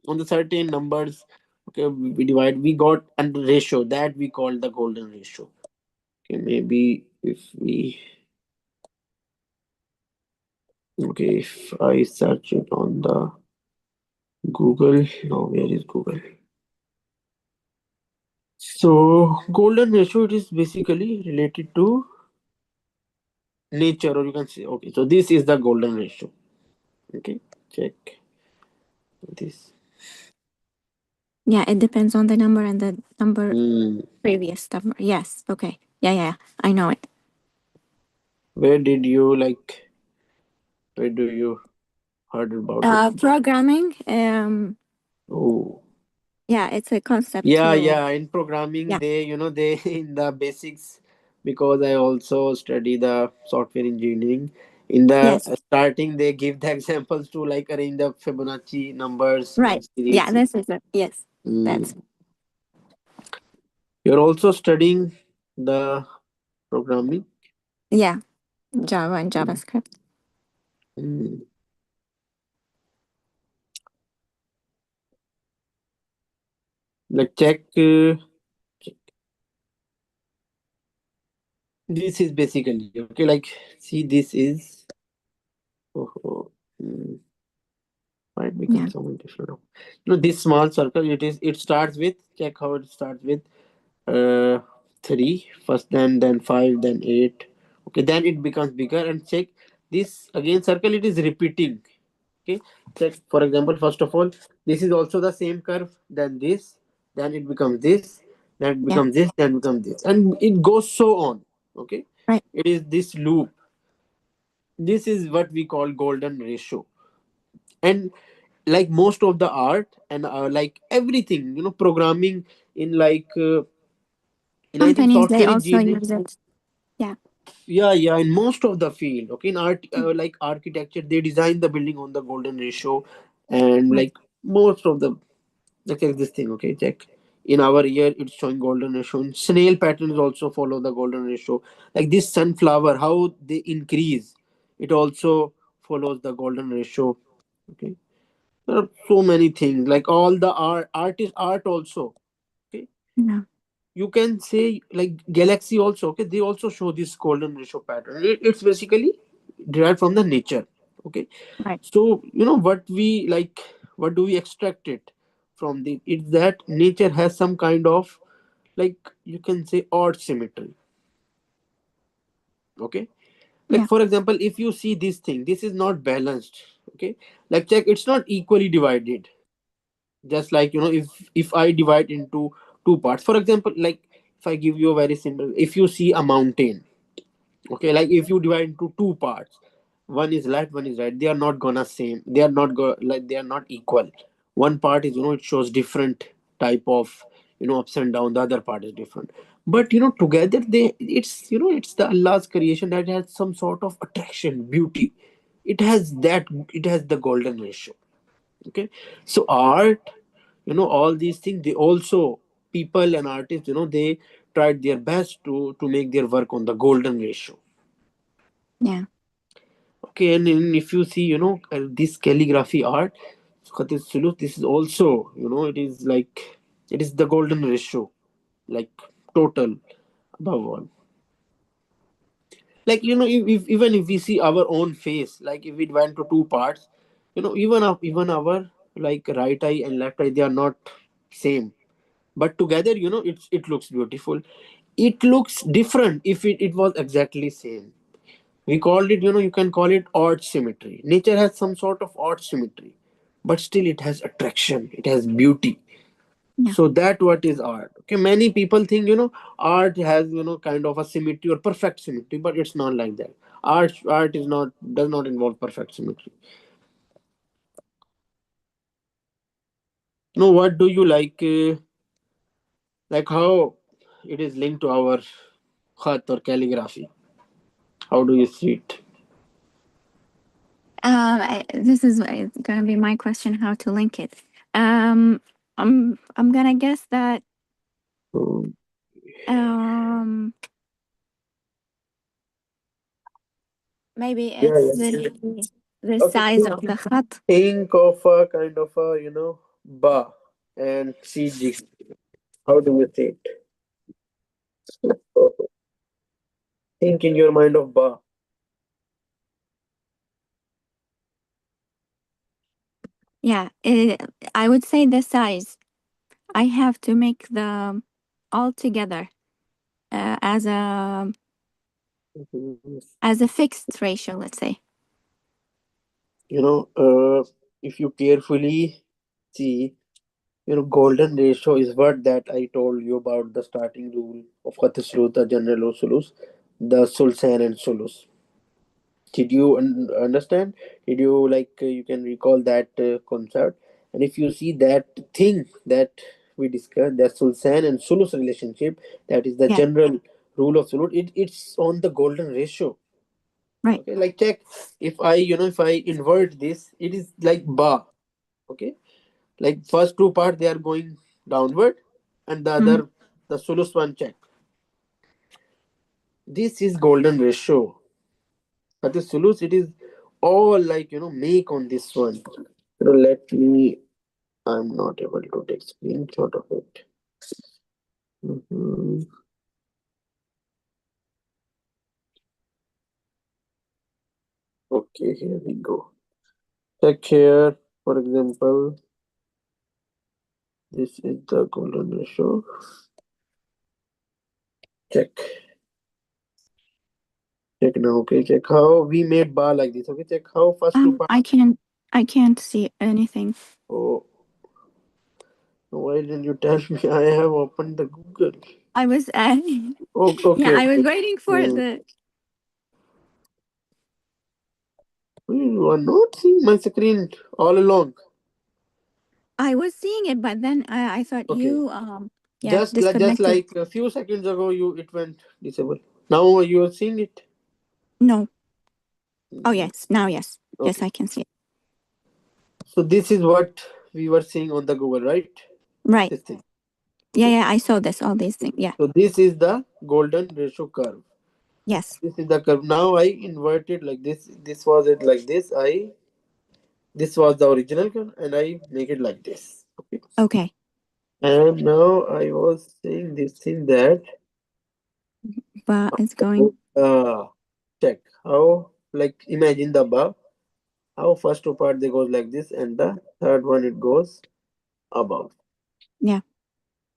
on the certain numbers. Okay, we divide, we got a ratio that we call the golden ratio. Okay, maybe if we, okay, if I search it on the Google. Now where is Google? So golden ratio, it is basically related to nature, or you can say, okay, so this is the golden ratio. Okay, check this. Yeah, it depends on the number and the number Hmm. previous number. Yes. Okay. Yeah, yeah, yeah. I know it. Where did you like, where do you heard about it? Programming. Oh, Yeah, it's a concept yeah, to. yeah, in programming Yeah. they they in the basics, because I also study the software engineering. In the Yes. starting they give the examples to like arrange the Fibonacci numbers in Right. Yeah, series. this is it. Yes. That's. Hmm. You're also studying the programming. Yeah. Java and JavaScript. Hmm. Like check, this is basically okay. Like see, this is, oh, oh, why it Yeah. becomes so many different now? This small circle. It starts with, check how it starts with uh 3 first, then 5, then 8. Okay, then it becomes bigger, and check this again circle. It is repeating. Okay, check for example. First of all, this is also the same curve. Then it becomes this. Then it Yeah. becomes this. Then it becomes this, and it goes so on. Okay, Right. it is this loop. This is what we call golden ratio. And like most of the art and like everything, programming, in like in I think Companies, they software also engineering. use it. Yeah. Yeah, yeah, in most of the field. Okay, in art, like architecture, they design the building on the golden ratio. And Right. like most of the, like check this thing. Okay, check, in our year it's showing golden ratio. And snail patterns also follow the golden ratio. Like this sunflower, how they increase, it also follows the golden ratio. Okay, there are so many things, like all the art is art also. Okay, Yeah. you can say like galaxy also. Okay, they also show this golden ratio pattern. It's basically derived from the nature. Okay, Right. so what we like, what do we extract it from the, it's that nature has some kind of, like, you can say odd symmetry. Okay, like Yeah. for example, if you see this thing, this is not balanced. Okay, like check, it's not equally divided. Just like, if I divide into two parts, for example, like if I give you a very simple, if you see a mountain, okay, like if you divide into two parts, one is left, one is right, they are not gonna same, they are not like they are not equal. One part is, it shows different type of, ups and down, the other part is different. But together they, it's, it's the Allah's creation that has some sort of attraction, beauty. It has that, it has the golden ratio. Okay, so art, all these things, they also, people and artists, they tried their best to make their work on the golden ratio. Yeah. Okay, and if you see, this calligraphy art, Khatis Suluk, this is also, it is like, it is the golden ratio, like total, above all. Like, even if we see our own face, like if it went to two parts, even our, like right eye and left eye, they are not same. But together, it looks beautiful. It looks different if it was exactly same. We called it, you can call it odd symmetry. Nature has some sort of odd symmetry, but still it has attraction, it has beauty. Yeah. So that what is art. Okay, many people think, art has, kind of a symmetry or perfect symmetry, but it's not like that. Art is not, does not involve perfect symmetry. What do you like how it is linked to our khat or calligraphy? How do you see it? This is gonna be my question: how to link it. I'm gonna guess that Um, um maybe yeah, it's yeah. the Okay, size of the khat. think of a kind of a, ba and CG. How do you see it? Think in your mind of ba. Yeah, I would say the size. I have to make the all together Mhm. as a fixed ratio. Let's say. You know, if you carefully see, golden ratio is what that I told you about, the starting rule of Khatisru, the general usulus, the sulsan and sulus. Did you understand? Did you you can recall that concept? And if you see that thing that we discussed, the sulsan and sulus relationship, that is the Yeah. general rule of sulus. It's on the golden ratio. Right. Okay, like check, if I, if I invert this, it is like ba. Okay, like first two part they are going downward, and the Mm. other, the sulus one, check. This is golden ratio. But the sulus, it is all like, make on this one. Let me, I'm not able to take screenshot of it. Mhm. Okay, here we go. Check here, for example, this is the golden ratio. Check. Check now, okay, check how we made bar like this. Okay, check how first two part. I can't see anything. Oh, why didn't you tell me? I have opened the Google. I was Oh, yeah, okay, I was okay. waiting for Hmm. the. You are not seeing my screen all along. I was seeing it, but then I thought Okay. you yeah, Just disconnected. like a few seconds ago, you it went disable. Now you are seeing it. No. Oh Mhm. yes, now yes. Yes, Okay. I can see it. So this is what we were seeing on the Google, right? Right. This thing. Yeah, Okay. yeah, I saw this, all these things. Yeah. So this is the golden ratio curve. Yes. This is the curve. Now I inverted like this. This was it like this. This was the original curve, and I make it like this. Okay. Okay. And now I was saying this thing that But it's going. uh check how, like imagine the bar, how first two part they goes like this, and the third one it goes above. Yeah.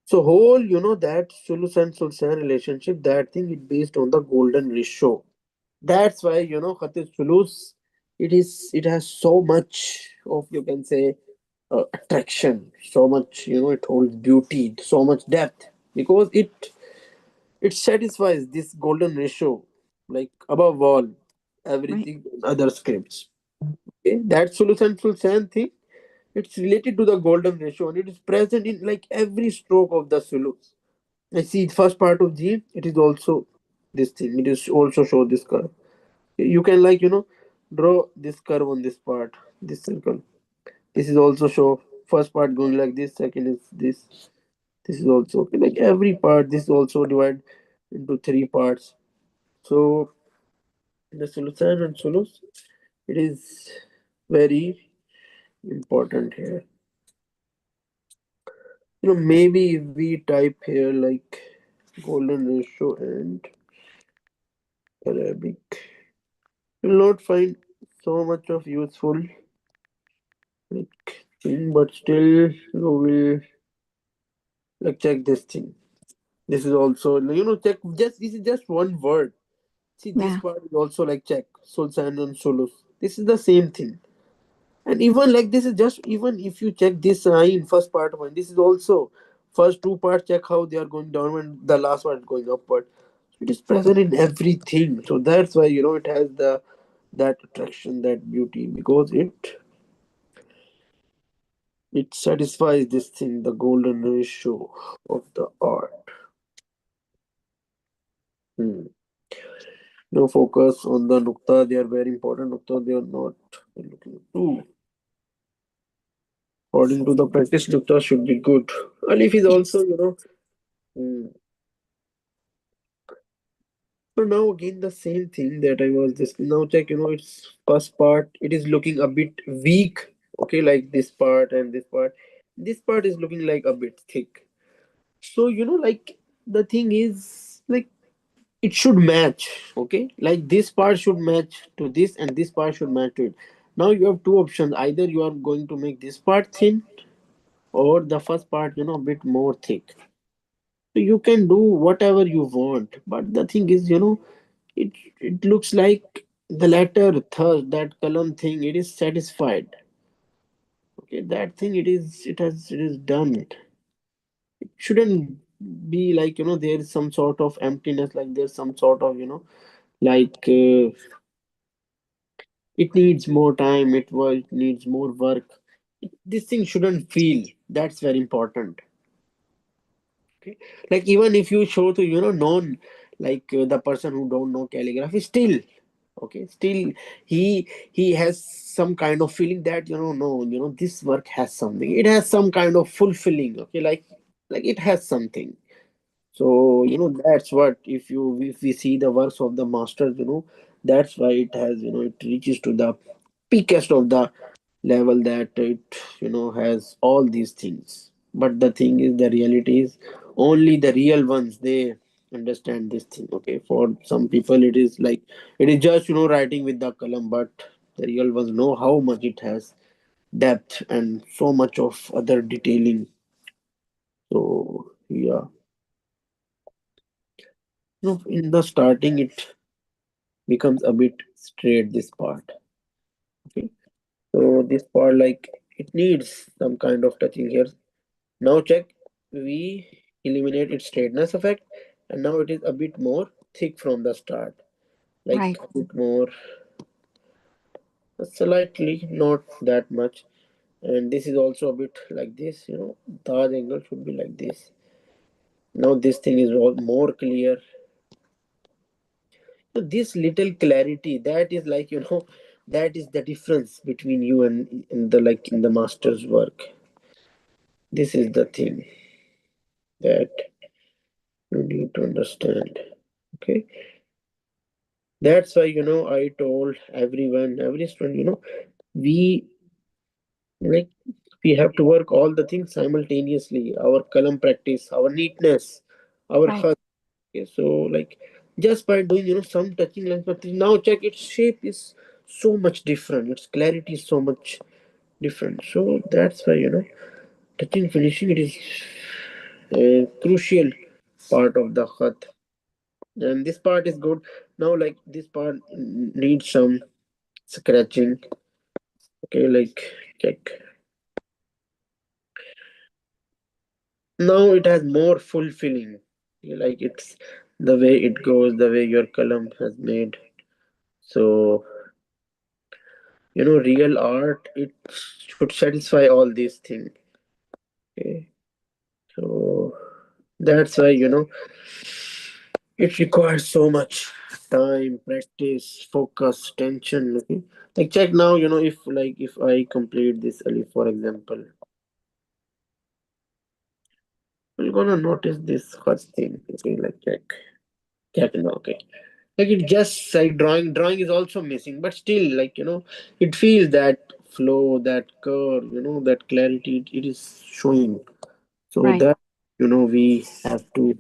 So whole, that Sulus and Sulsan relationship, that thing is based on the golden ratio. That's why, Khatir Sulus, it has so much of, you can say, attraction, so much, it holds beauty, so much depth, because it satisfies this golden ratio, like above all Right. everything in other scripts. Okay? That Sulus and Sulsan thing, it's related to the golden ratio, and it is present in like every stroke of the Sulus. I see the first part of G, it is also this thing. It is also show this curve. You can like, draw this curve on this part, this circle. This is also show first part going like this, second is this. This is also okay. Like every part, this is also divide into three parts. So the solution and solus, it is very important here. Maybe if we type here like golden ratio and Arabic, you'll not find so much of useful like thing, but still you will like check this thing. This is also check, just this is just one word. See, this Yeah. part is also like check Sulsan and Solus. This is the same thing. And even like this is just, even if you check this in first part one, this is also first two parts check how they are going down and the last one is going upward. It is present in everything. So that's why it has the that attraction, that beauty, because it satisfies this thing, the golden ratio of the art. Hmm. No focus on the nukta, they are very important. Nukta, they are not looking too. According to the practice, nukta should be good. Alif is also, Yes. hmm. So now again the same thing that I was just now check, its first part, it is looking a bit weak. Okay, like this part and this part. This part is looking like a bit thick. So like the thing is like it should match. Okay, like this part should match to this and this part should match to it. Now you have two options. Either you are going to make this part thin or the first part, a bit more thick. So you can do whatever you want. But the thing is, it it looks like the latter third, that column thing, it is satisfied. Okay, that thing, it is done. It shouldn't be like, there is some sort of emptiness, like there's some sort of, like it needs more time, it needs more work. This thing shouldn't feel. That's very important. Okay, like even if you show to non, like the person who don't know calligraphy, still okay, still he has some kind of feeling that no, this work has something, it has some kind of fulfilling. Okay, like it has something. So that's what, if we see the works of the masters, that's why it has, it reaches to the peakest of the level, that it has all these things. But the thing is, the reality is, only the real ones, they understand this thing. Okay, for some people it is like, it is just writing with the column, but the real ones know how much it has depth and so much of other detailing. So yeah, in the starting it becomes a bit straight, this part. Okay, so this part, like it needs some kind of touching here. Now check, we eliminate its straightness effect, and now it is a bit more thick from the start, like Right. a bit more, slightly, not that much. And this is also a bit like this, the angle should be like this. Now this thing is all more clear. So this little clarity, that is like, that is the difference between you and in the, like in the master's work. This is the thing that you need to understand. Okay, that's why I told everyone, every student, we like we have to work all the things simultaneously. Our column practice, our neatness, our Right. hug. Okay, so like just by doing some touching lines practice, now check its shape is so much different. Its clarity is so much different. So that's why touching finishing, it is a crucial part of the khat. And this part is good. Now, like this part needs some scratching. Okay, like check. Now it has more fulfilling. Like it's the way it goes, the way your column has made. So real art it should satisfy all these things. Okay, so that's why it requires so much time, practice, focus, tension. Okay, like check now. If I complete this Ali, for example, you're gonna notice this first thing. Okay, like check now. Okay, like it just like drawing is also missing, but still, it feels that flow, that curve, that clarity. It is showing. So Right. that we have to.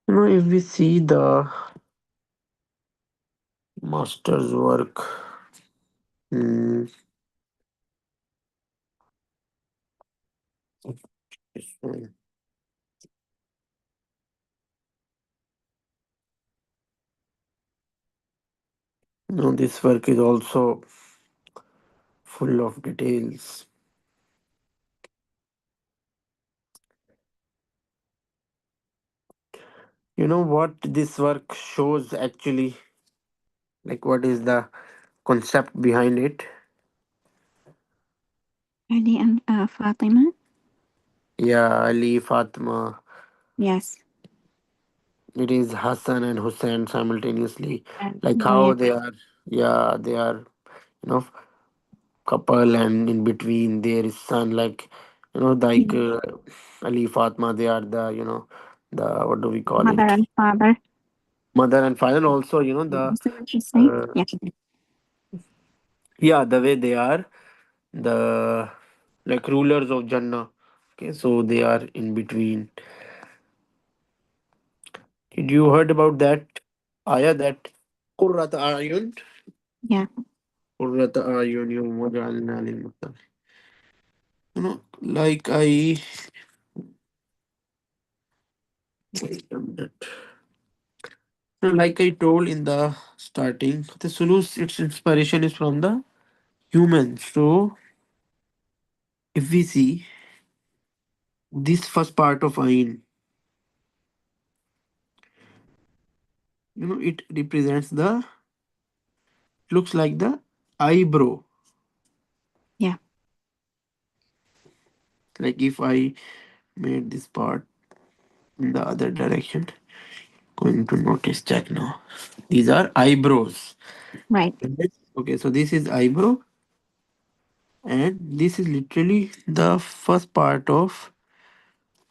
If we see the master's work, hmm, this one. This work is also full of details. You know what this work shows actually? Like, what is the concept behind it? Ali and Fatima. Yeah, Ali, Fatima. Yes. It is Hassan and Hussein simultaneously. Like Yeah, yeah. how they are, yeah, they are, you know, couple, and in between there is son. Like, like Mhm. Ali, Fatima, they are the what do we call Mother it? and father. Mother and father. Also, Is that what you're saying? uh, Yeah. yeah, the way they are the like rulers of Jannah. Okay, so they are in between. Did you heard about that ayah that Qurrat Ayun? Yeah. Qurrat Ayun yawma ja'alna lil muttaqin. Like I like I told in the starting, the Sulus its inspiration is from the humans. So if we see this first part of Ain, it represents the looks like the eyebrow. Yeah. Like if I made this part in the other direction, going to notice check now. These are eyebrows. Right. Okay, so this is eyebrow, and this is literally the first part of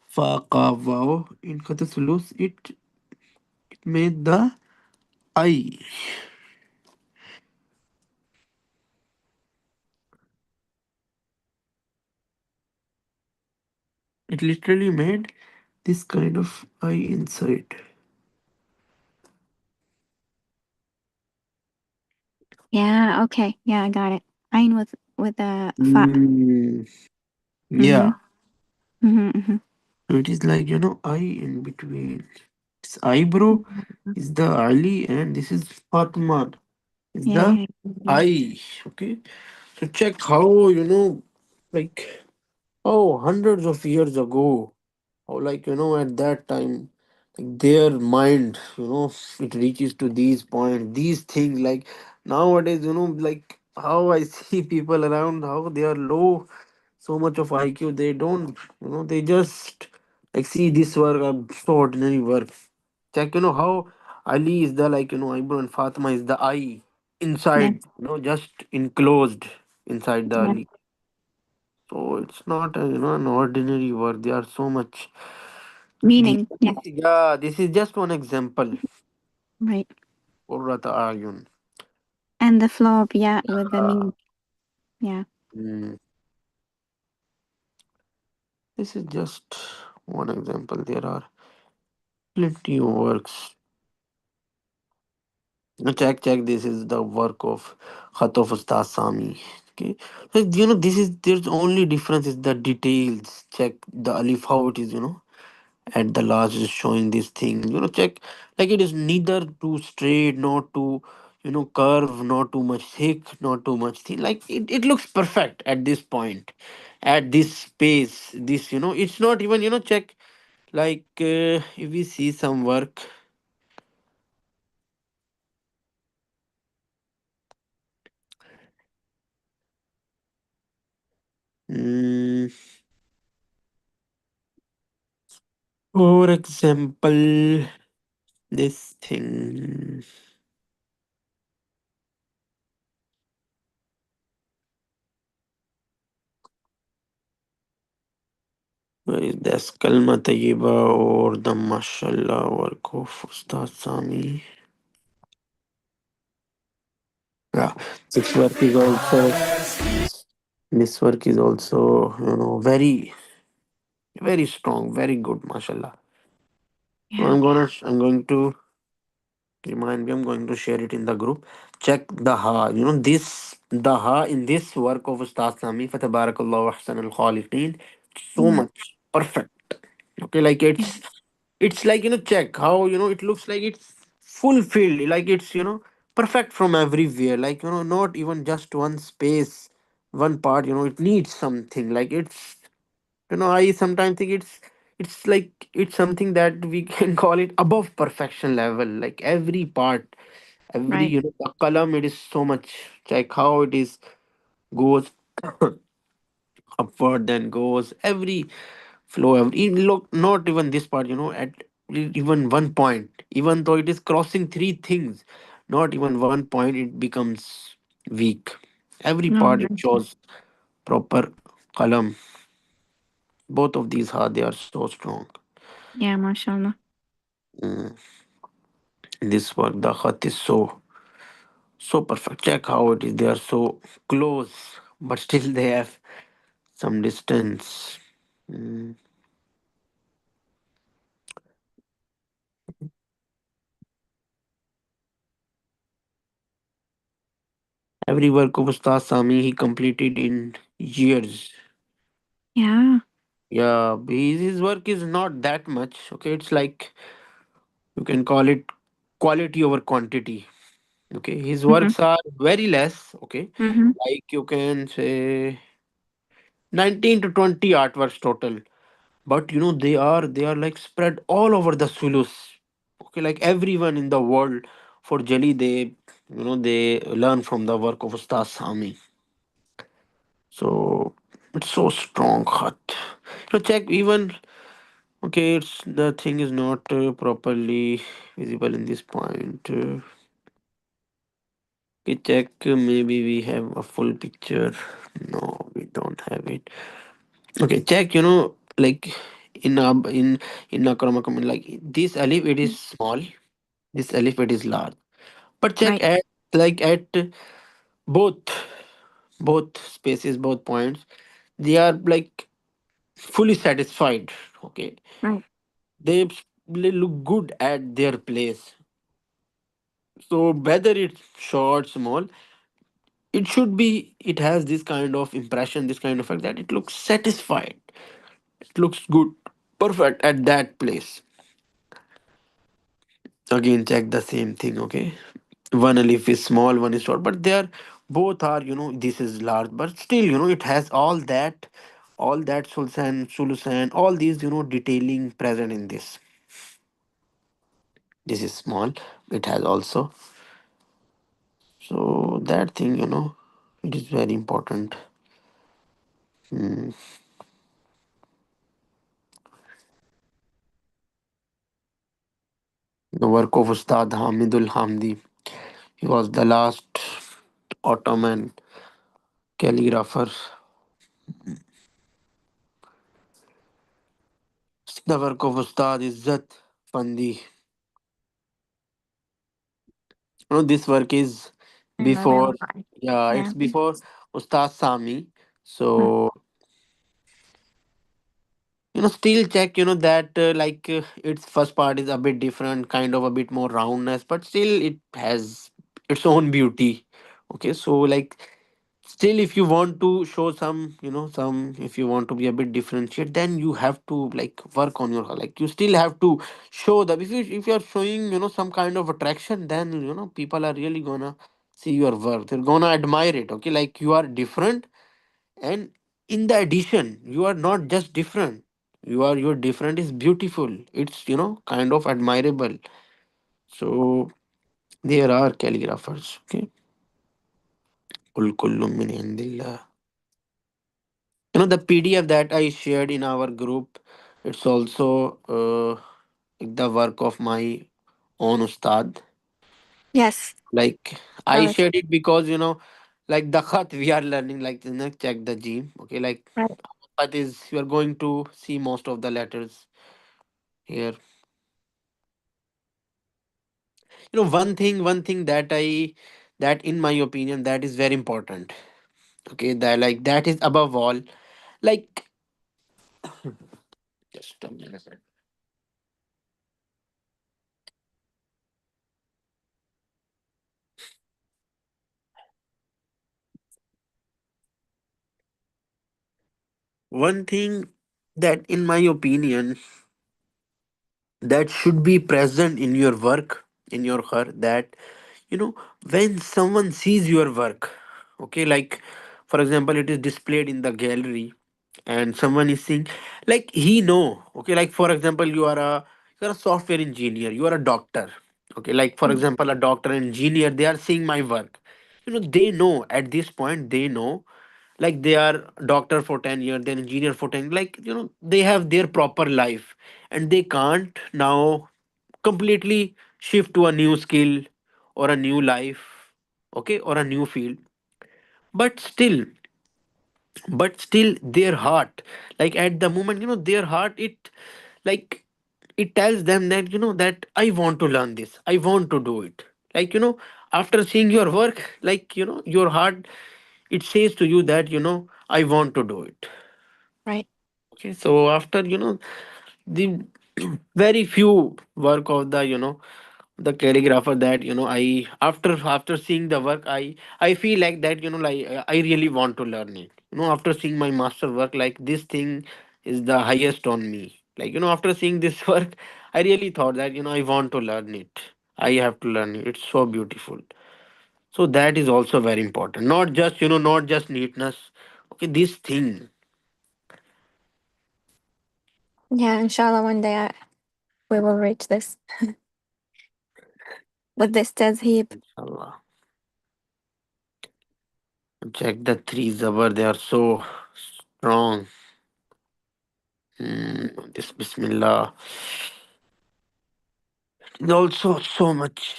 fa ka wow in Katasulus. It made the eye. It literally made this kind of eye inside. Yeah. Okay. Yeah, I got it. Ain with the fa. Mm, Mm-hmm. yeah. Mm-hmm. Mm-hmm. So it is like eye in between. This eyebrow is the Ali, and this is Fatma. Is Yeah. the Yeah. eye. Okay. So check how like hundreds of years ago, how at that time, like their mind, it reaches to these points, these things. Like nowadays, like how I see people around, how they are low, so much of IQ, they don't, they just like see this work, so ordinary work. Check, how Ali is the eyebrow, and Fatima is the eye Yeah. inside, just enclosed inside the Yeah. Ali. So it's not an ordinary work. They are so much. The, Meaning. Yeah. yeah, this is just one example. Right. Qurrata ayun. And the flow. Yeah, with the meaning. Yeah. Mm, this is just. one example. There are plenty of works. Check, check. This is the work of Khat of Ustad Sami. Okay, so, this is there's only difference is the details. Check the alif how it is. At the last is showing this thing. Check like it is neither too straight, not too curve, not too much thick, not too much thin. Like it looks perfect at this point, at this space. This it's not even check like if we see some work. Mm, for example, this thing. Where is this Kalma Tayyiba or the Mashallah work of Ustad Sami? Yeah, this work is also this work is also very very strong, very good, mashallah. So Yeah. I'm going to remind me. I'm going to share it in the group. Check the ha. This the ha in this work of Ustad Sami. Fatabarakallahu ahsan al khaliqeen. So Yeah. much perfect. Okay, like Yeah. it's like check how it looks like it's fulfilled. Like it's perfect from everywhere. Like not even just one space, one part. It needs something. Like it's I sometimes think it's like it's something that we can call it above perfection level. Like every part, every Right. the column, it is so much like how it is goes upward, then goes every flow. Look, not even this part. At even one point, even though it is crossing three things, not even one point, it becomes weak. Every No, part it right. shows proper column. Both of these are they are so strong. Yeah, mashallah. Mm. This work, the khat is so perfect. Check how it is. They are so close, but still they have some distance. Mm. Every work of Ustad Sami he completed in years. Yeah. Yeah, his work is not that much. Okay, it's like you can call it quality over quantity. Okay, his Mm-hmm. works are very less. Okay, Mm-hmm. like you can say 19 to 20 artworks total, but they are like spread all over the Sulus. Okay, like everyone in the world for Jali, they learn from the work of Ustaz Sami. So it's so strong khat. Check even okay, it's the thing is not properly visible in this point. Okay, check maybe we have a full picture. No, we don't have it. Okay, check. Like in Akrama comment, like this alif it is small, this alif it is large. But check Right. at like at both both spaces, both points, they are like fully satisfied. Okay, Right. they look good at their place. So whether it's short, small, it should be. It has this kind of impression, this kind of fact that it looks satisfied. It looks good, perfect at that place. Again check the same thing. Okay, one alif is small, one is short, but they are both are this is large, but still it has all that sulsan sulusan, all these detailing present in this. This is small, it has also, so that thing it is very important. Hmm. The work of Ustad Hamidul Hamdi, he was the last Ottoman calligrapher. The work of Ustad Izzat Fandi. This work is I know before, them. Right. yeah, Yeah. it's before Ustad Sami. Mm. So Still check, that its first part is a bit different, kind of a bit more roundness, but still it has its own beauty. Okay, so still, if you want to show some, if you want to be a bit differentiate, then you have to work on your, you still have to show that if you're showing some kind of attraction, then people are really gonna see your work, they're gonna admire it. Okay, like you are different, and in the addition, you are not just different, your different is beautiful, it's kind of admirable. So there are calligraphers. Okay, kul kullum min indillah. The PDF that I shared in our group, it's also the work of my own ustad. Yes. Like So I it's shared it because the khat we are learning, check the gene. Okay, right. khat is, you are going to see most of the letters here. One thing that in my opinion that is very important. Okay, that is above all, like just a minute. One thing that in my opinion that should be present in your work, in your heart, that you know when someone sees your work. Okay, for example, it is displayed in the gallery, and someone is seeing, he know. Okay, for example, you're a software engineer, you are a doctor. Okay, for Mm. example, a doctor and engineer, they are seeing my work. They know at this point, they know, they are doctor for 10 years, then engineer for 10, they have their proper life, and they can't now completely shift to a new skill or a new life. Okay, or a new field. But still but still their heart, at the moment, their heart, like it tells them that that I want to learn this, I want to do it. After seeing your work, your heart, it says to you that I want to do it. Right. Okay, so after the very few work of the calligrapher, that I, after seeing the work, I feel like that I really want to learn it. After seeing my master work, this thing is the highest on me. After seeing this work, I really thought that I want to learn it, I have to learn it, it's so beautiful. So that is also very important, not just neatness. Okay, this thing. Yeah, inshallah, one day we will reach this with this tazheeb. Inshallah. Check the three zabar, they are so strong. This Bismillah is also so much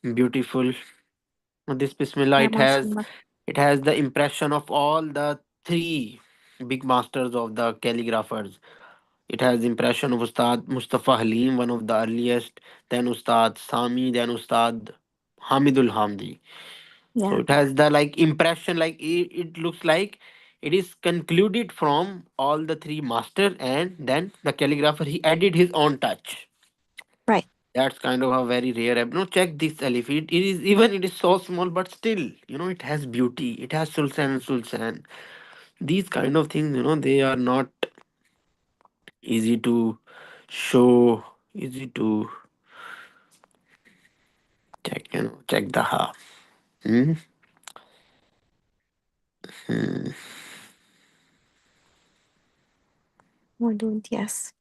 beautiful. This Bismillah, Yeah, it mashallah. has the impression of all the three big masters of the calligraphers. It has impression of Ustad Mustafa Halim, one of the earliest, then Ustad Sami, then Ustad Hamidul Hamdi. So Yeah. it has the impression, it looks like it is concluded from all the three master, and then the calligrapher, he added his own touch. Right. That's kind of a very rare app. No, check this alif. It is, even it is so small, but still, it has beauty. It has sulsan and sulsan. These kind of things, they are not easy to show, easy to check. Check the ha. Hmm? Hmm. Wadud, yes.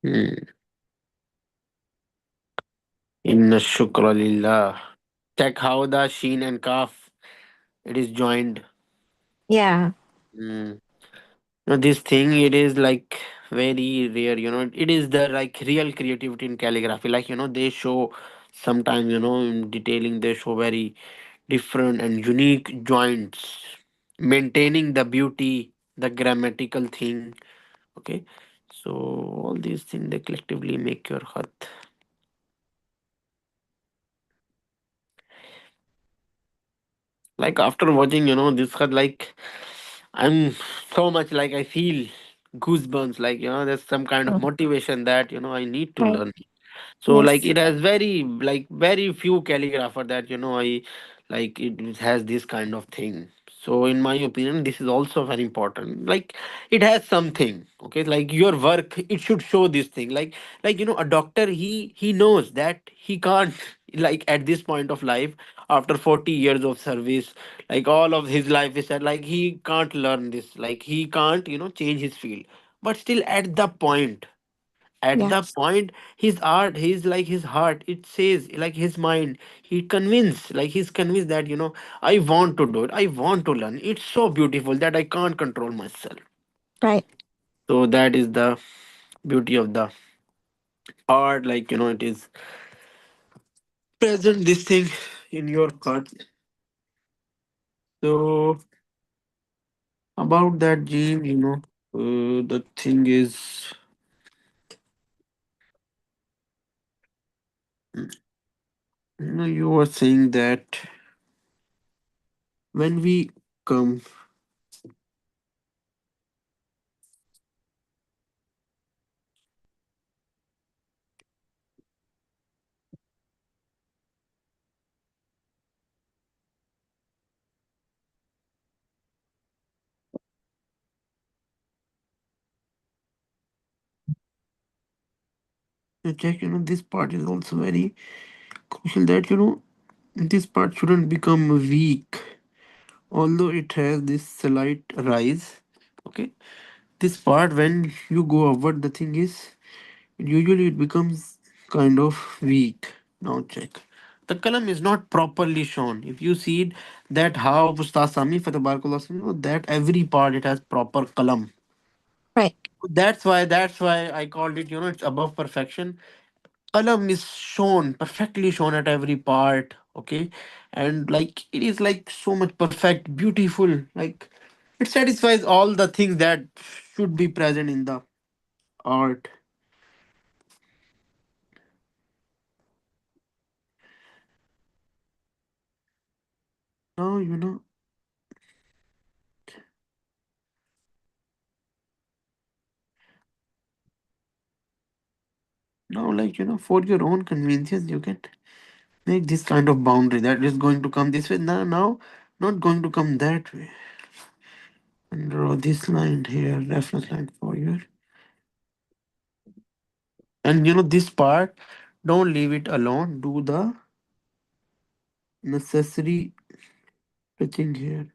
Hmm. Inna shukra lillah. Check how the sheen and kaf, it is joined. Yeah. Mm. This thing, it is very rare. It is the real creativity in calligraphy. They show sometimes, in detailing, they show very different and unique joints, maintaining the beauty, the grammatical thing. Okay, So all these things they collectively make your heart. Like after watching, this had like I'm so much like I feel goosebumps. Like there's some kind of Mm. motivation that I need to Right. learn. So like Yes. it has very few calligrapher that I like it has this kind of thing. So in my opinion, this is also very important. Like it has something, okay? Like your work, it should show this thing. Like a doctor, he knows that he can't like at this point of life after 40 years of service, like all of his life is that like he can't learn this, like he can't change his field. But still Yes. at the point his art his like his heart it says like his mind he's convinced that I want to do it, I want to learn, it's so beautiful that I can't control myself. Right. So that is the beauty of the art, like it is present this thing in your heart. So about that gene, the thing is, you were saying that when we come to check, this part is also very crucial that this part shouldn't become weak, although it has this slight rise. Okay, this part when you go upward, the thing is, usually it becomes kind of weak. Now check. The column is not properly shown. If you see it, that how Ustaz Sami for the Barakallah, that every part it has proper column. Right. That's why I called it, it's above perfection. Column is shown perfectly shown at every part, okay, and like it is like so much perfect, beautiful, like it satisfies all the things that should be present in the art. Now now like for your own convenience you can make this kind of boundary that is going to come this way, now not going to come that way, and draw this line here, reference line for your, and this part, don't leave it alone, do the necessary touching here,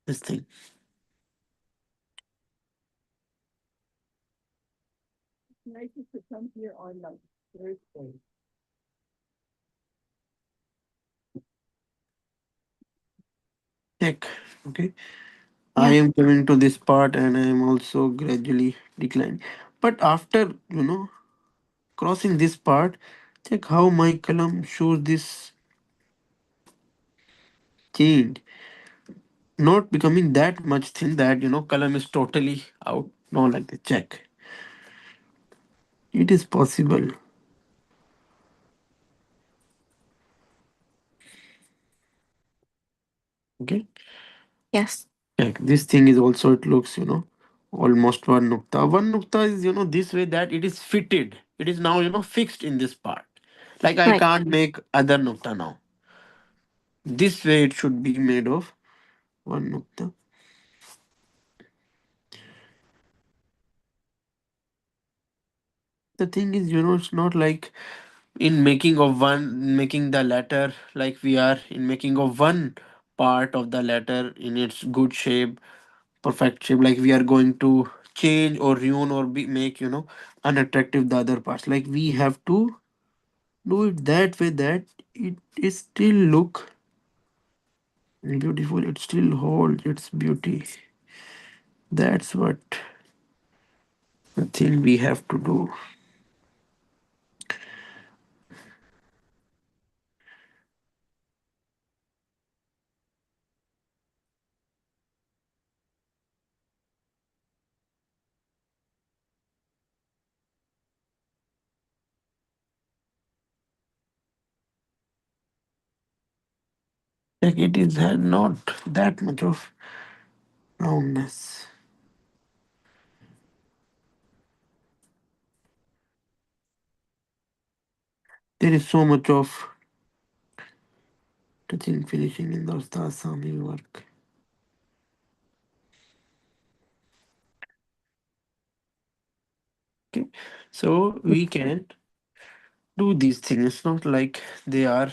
this thing. Check. Okay. I Yeah. am coming to this part and I am also gradually declining. But after, crossing this part, check how my column shows this change. Not becoming that much thin that, column is totally out. No, like the check. It is possible. Okay. Yes. Check. This thing is also, it looks, almost one nukta. One nukta is, this way that it is fitted. It is now, fixed in this part. Like I Right. can't make other nukta now. This way it should be made of one nukta. The thing is, it's not like in making the letter, like we are in making of one part of the letter in its good shape, perfect shape, like we are going to change or ruin or make, unattractive the other parts. Like we have to do it that way that it is still look beautiful, it still holds its beauty. That's what the thing we have to do. Like it is had not that much of roundness. There is so much of touching finishing in the Ustad Sami work. Okay. So we can do these things. It's not like they are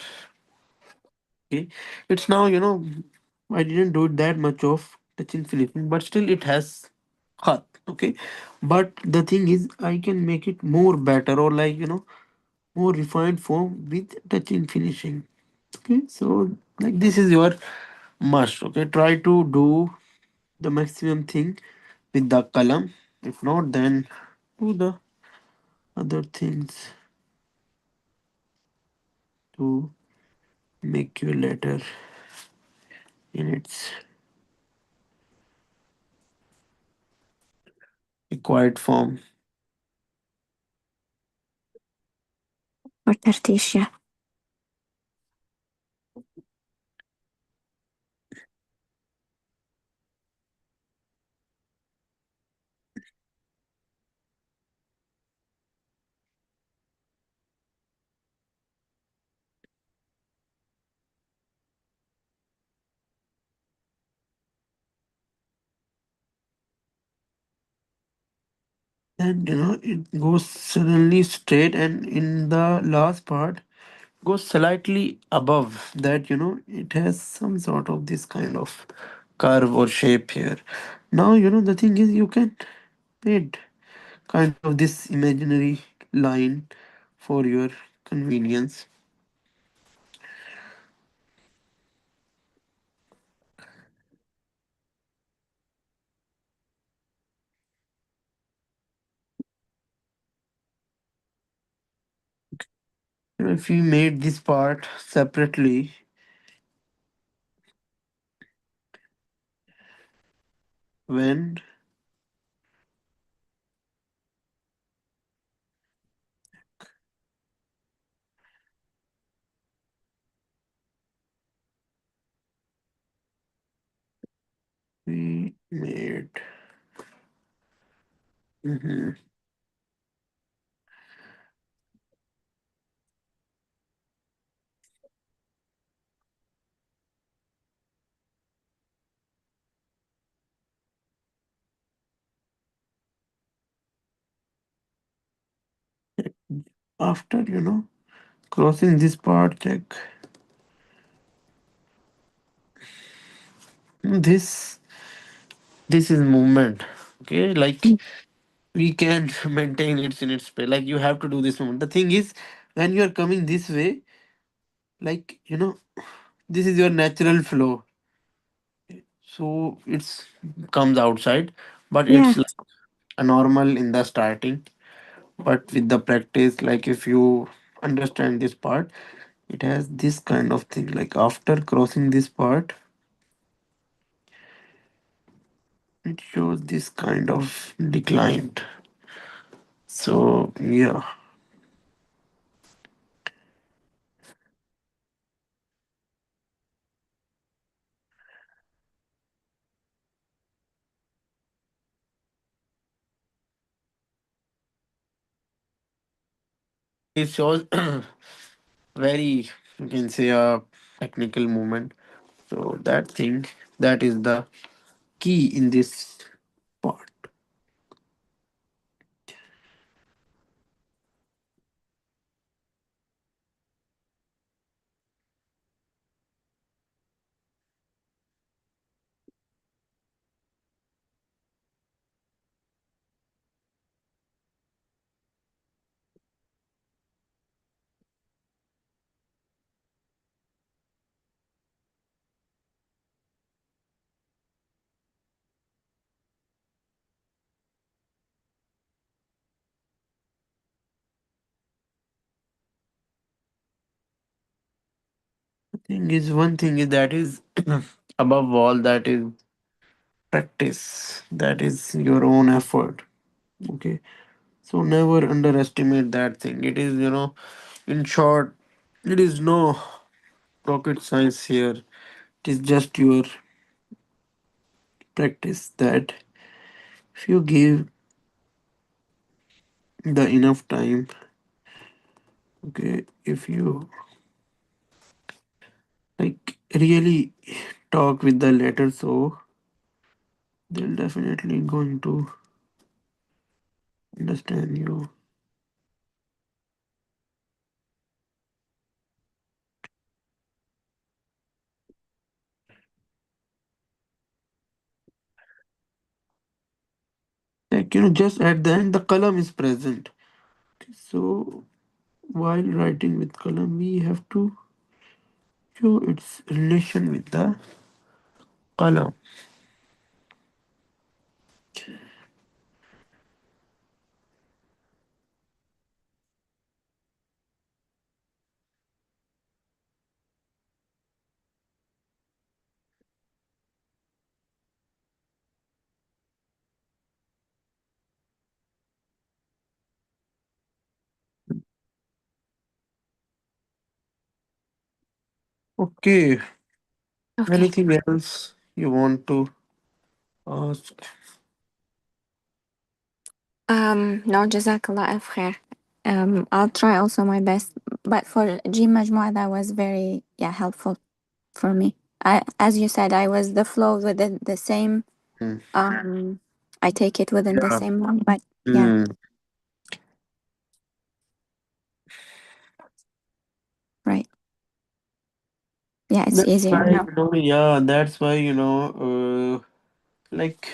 okay. It's now, I didn't do that much of touching finishing, but still it has cut. Okay. But the thing is I can make it more better or like, more refined form with touching finishing. Okay. So like this is your must. Okay. Try to do the maximum thing with the column. If not, then do the other things to make your letter in its required form. Or Tartisha. Then it goes suddenly straight, and in the last part goes slightly above that. It has some sort of this kind of curve or shape here. Now the thing is you can paint kind of this imaginary line for your convenience. If we made this part separately, when we made mhm, after crossing this part, check this. This is movement. Okay, like we can maintain it in its space. Like you have to do this movement. The thing is, when you are coming this way, like this is your natural flow. So it's comes outside, but Yeah. it's like a normal in the starting. But with the practice, like if you understand this part, it has this kind of thing. Like after crossing this part, it shows this kind of declined. So yeah, it shows very, you can say, a technical movement. So that thing, that is the key in this part. Thing is, one thing is that is above all, that is practice. That is your own effort. Okay, so never underestimate that thing. It is, in short, it is no rocket science here. It is just your practice that if you give the enough time, okay, if you like really talk with the letter, so they'll definitely going to understand you. Like, just at the end, the column is present. So while writing with column, we have to show its relation with the column. Okay. Okay. Anything else you want to ask? No, Jazakallah of khair. I'll try also my best. But for G Majmua, that was very, yeah, helpful for me. As you said, I was the flow within the same, Mm. um, I take it within the Yeah. same one, but yeah, Mm. right. Yeah, it's That's easier why, now. yeah, that's why, like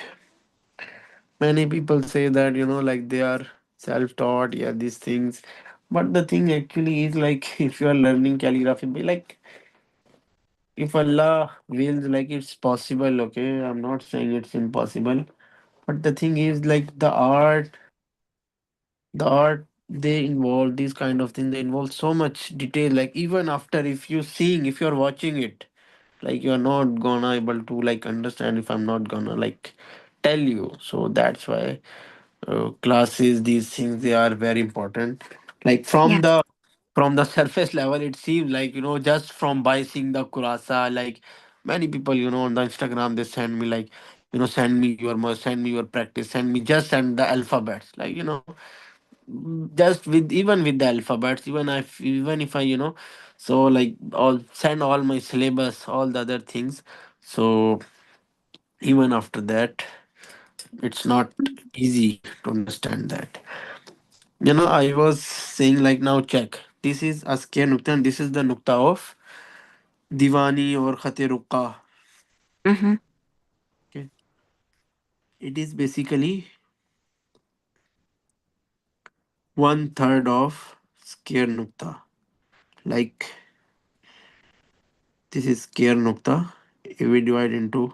many people say that, like they are self-taught, yeah, these things. But the thing actually is like if you are learning calligraphy, be like if Allah wills, like it's possible, okay? I'm not saying it's impossible. But the thing is like the art they involve these kind of things, they involve so much detail. Like even after if you're watching it, like you're not gonna able to like understand if I'm not gonna like tell you. So that's why classes, these things, they are very important. Like Yeah, from the surface level, it seems like just from by seeing the kurasa, like many people on the Instagram, they send me like send me your practice, send the alphabets, like just with even with the alphabets, even if I so like all send all my syllabus, all the other things. So even after that, it's not easy to understand that. I was saying like, now check. This is a square nukta and this is the nukta of Diwani or Khate Ruqa. mm-hmm, Okay. It is basically one third of square nukta. Like this is square nukta. If we divide into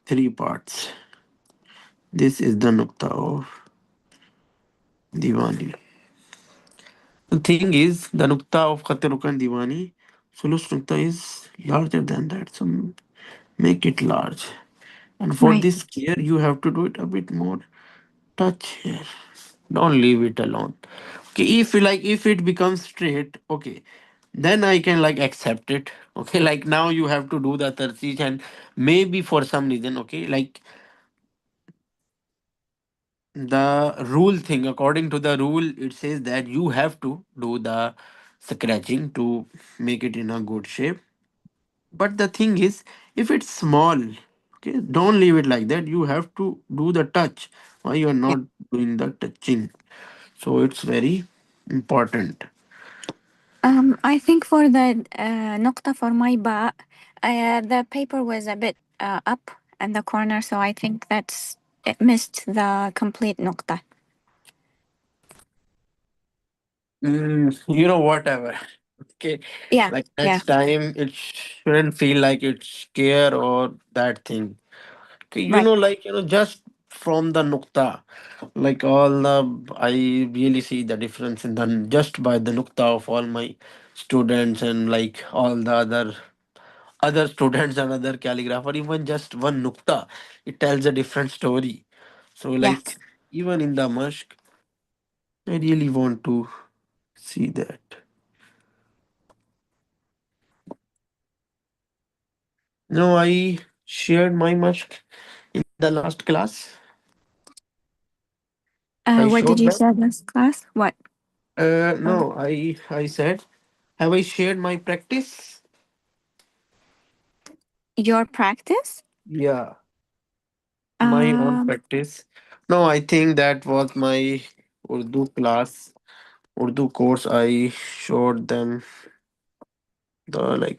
three parts. This is the nukta of Diwani. The thing is, the nukta of Khate Ruqa and Diwani, Sulus nukta is larger than that. So make it large. And for right. this gear, you have to do it a bit more touch here. Don't leave it alone. Okay, if it becomes straight, okay, then I can like accept it. Okay, like now you have to do the tartij, and maybe for some reason, okay, like the rule thing, according to the rule, it says that you have to do the scratching to make it in a good shape. But the thing is, if it's small, okay, don't leave it like that. You have to do the touch. Why you are Yeah. not doing the touching? So it's very important. I think for the nukta for my ba, the paper was a bit up in the corner, so I think it missed the complete nukta. Whatever. Okay, Yeah, like yeah, next time it shouldn't feel like it's scare or that thing. Okay, right. like just from the nukta, like I really see the difference in the just by the nukta of all my students and like all the other students and other calligrapher, even just one nukta, it tells a different story. So like Yes. even in the mushk, I really want to see that. No, I shared my mask in the last class. I What did showed you that. say this class? What? Uh, No, I said, have I shared my practice? your practice? Yeah, my own Um, practice. No, I think that was my Urdu class, Urdu course. I showed them the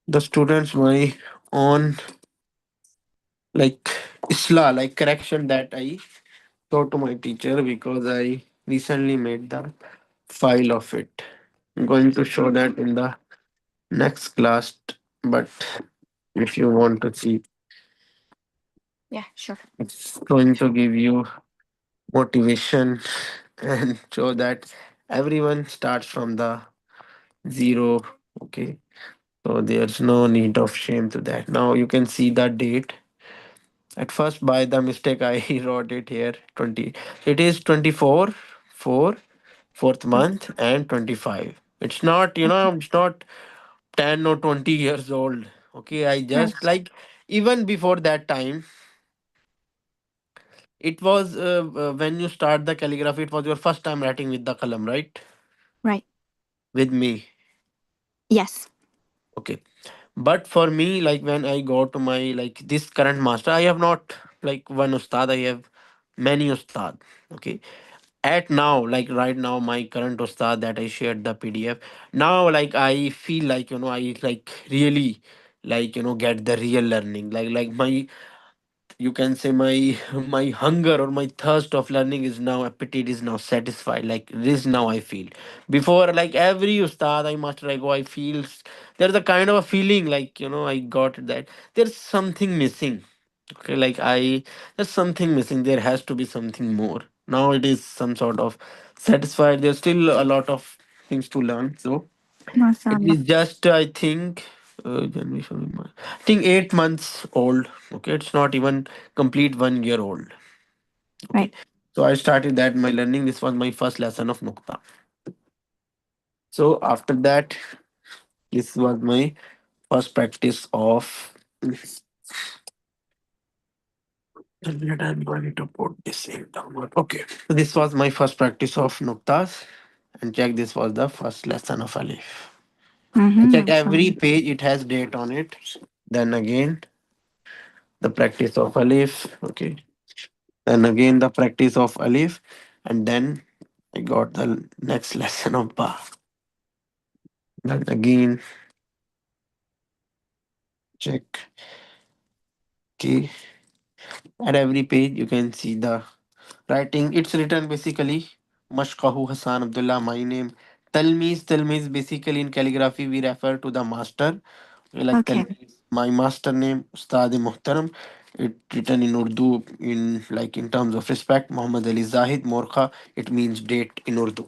the students my own like like correction that I showed to my teacher because I recently made the file of it. I'm going to show that in the next class, but if you want to see, yeah, sure. it's going to give you motivation and show that everyone starts from the zero. Okay, so there's no need of shame to that. Now you can see the date. At first, by the mistake, I wrote it here 20. It is 24, 4, fourth month, and 25. It's not, it's not 10 or 20 years old. Okay, I just Right, like, even before that time, it was when you start the calligraphy, it was your first time writing with the kalam, right? right. With me. Yes. Okay. But for me, like when I go to my like this current master, I have not like one ustad, I have many ustad. Okay. At now, like right now, my current ustad that I shared the PDF. Now, like I feel like I like really like get the real learning. Like my you can say my hunger or my thirst of learning is now appetite is now satisfied. Like this now I feel. Before, like every ustad I master I go, I feel there's a kind of a feeling like I got that there's something missing. Okay, like there's something missing, there has to be something more. Now it is some sort of satisfied, there's still a lot of things to learn. So it MashaAllah. is just, I think, January, February, March. I think 8 months old. Okay, it's not even complete 1 year old. Okay, Right. so I started that my learning. This was my first lesson of Nukta. So after that, this was my first practice of. I'm going to put this in downward. Okay, so this was my first practice of Nuktas, and check, this was the first lesson of Alif. I Mm-hmm. check every MashaAllah. page; it has date on it. Then again, the practice of Alif. Okay, then again the practice of Alif, and then I got the next lesson of Ba. Then again, check. Okay, at every page you can see the writing. It's written basically Mashkahu Hassan Abdullah, my name. Talmiz basically in calligraphy we refer to the master. Like Okay. Talmiz, my master name Ustad Muhtaram. It written in Urdu in like in terms of respect. Muhammad Ali Zahid Morkha. It means date in Urdu.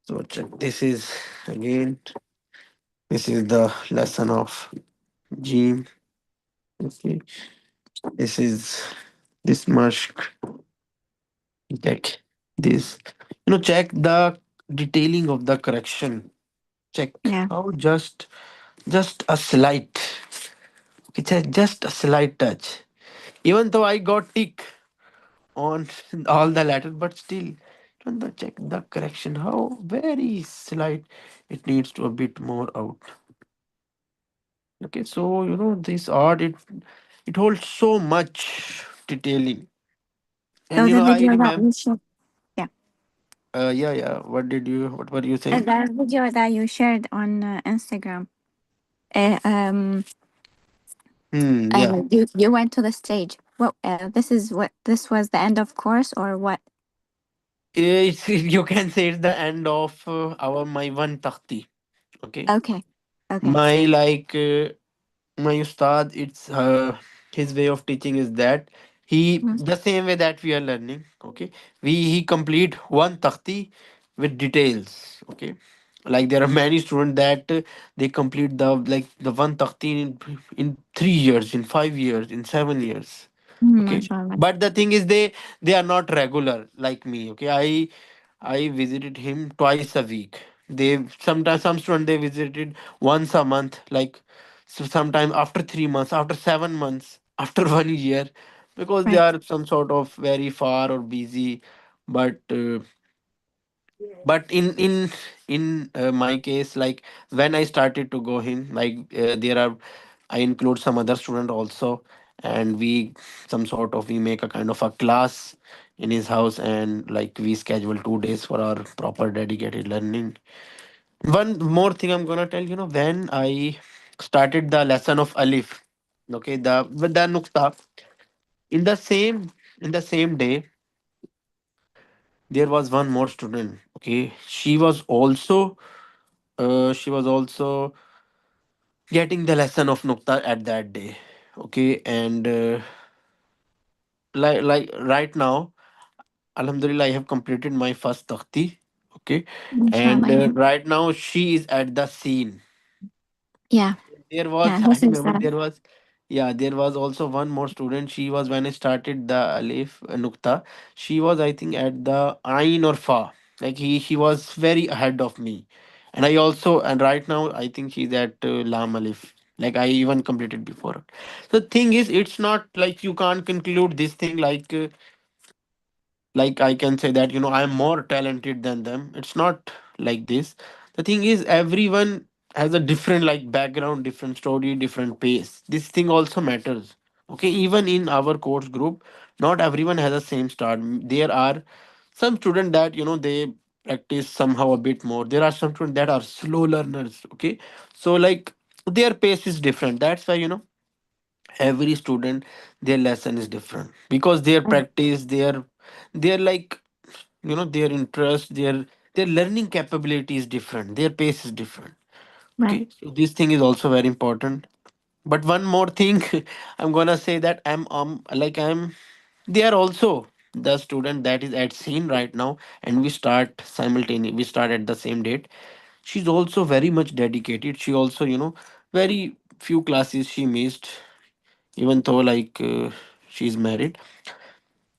So check. This is again. This is the lesson of Jim. Okay. This is this mashq. Check this. Check the detailing of the correction. Check Yeah. how just a slight. It's just a slight touch. Even though I got tick on all the letters, but still, even though check the correction, how very slight it needs to a bit more out. Okay, so this art it holds so much detailing. And So the I video that remember you shared, yeah, yeah. What were you saying? the video that you shared on Instagram. Uh, um, Yeah. you went to the stage. What? This is what this was the end of course or what? You can say it's the end of our my one takhti. Okay. Okay. Okay. My my ustad, it's his way of teaching is that he Mm. the same way that we are learning. Okay, he complete one takhti with details. Okay, like there are many students that they complete the one takhti in 3 years, in 5 years, in 7 years. Okay, MashaAllah. but the thing is they are not regular like me. Okay, I visited him twice a week. They sometimes some students they visited once a month. Like So sometime after 3 months, after 7 months, after 1 year, because they Right. are some sort of very far or busy. But in my case, like when I started to go in, like there are, I include some other student also, and we some sort of we make a kind of a class in his house, and like we schedule 2 days for our proper dedicated learning. One more thing I'm gonna tell, when I started the lesson of alif, okay, the with the nukta, in the same in the same day, there was one more student. Okay, she was also getting the lesson of nukta at that day. Okay, and like right now, alhamdulillah, I have completed my first takhti. Okay, and Inshallah. Yeah. right now she is at the scene. Yeah. There Yeah. was, I This is remember there was, yeah, there was also one more student. She was when I started the Alif Nukta. She was, I think, at the Ain or Fa. Like she was very ahead of me, and I also, and right now I think she's at Lam Alif. Like I even completed before her. The thing is, it's not like you can't conclude this thing like I can say that I'm more talented than them. It's not like this. The thing is, everyone has a different like background, different story, different pace. This thing also matters. Okay, even in our course group, not everyone has the same start. There are some students that they practice somehow a bit more. There are some students that are slow learners. Okay, so like their pace is different. That's why every student, their lesson is different, because their right. practice, their like their interest, their learning capability is different, their pace is different. Right. Okay, so this thing is also very important. But one more thing, I'm gonna say that I'm they are also the student that is at scene right now, and we start at the same date. She's also very much dedicated. She also very few classes she missed, even though she's married.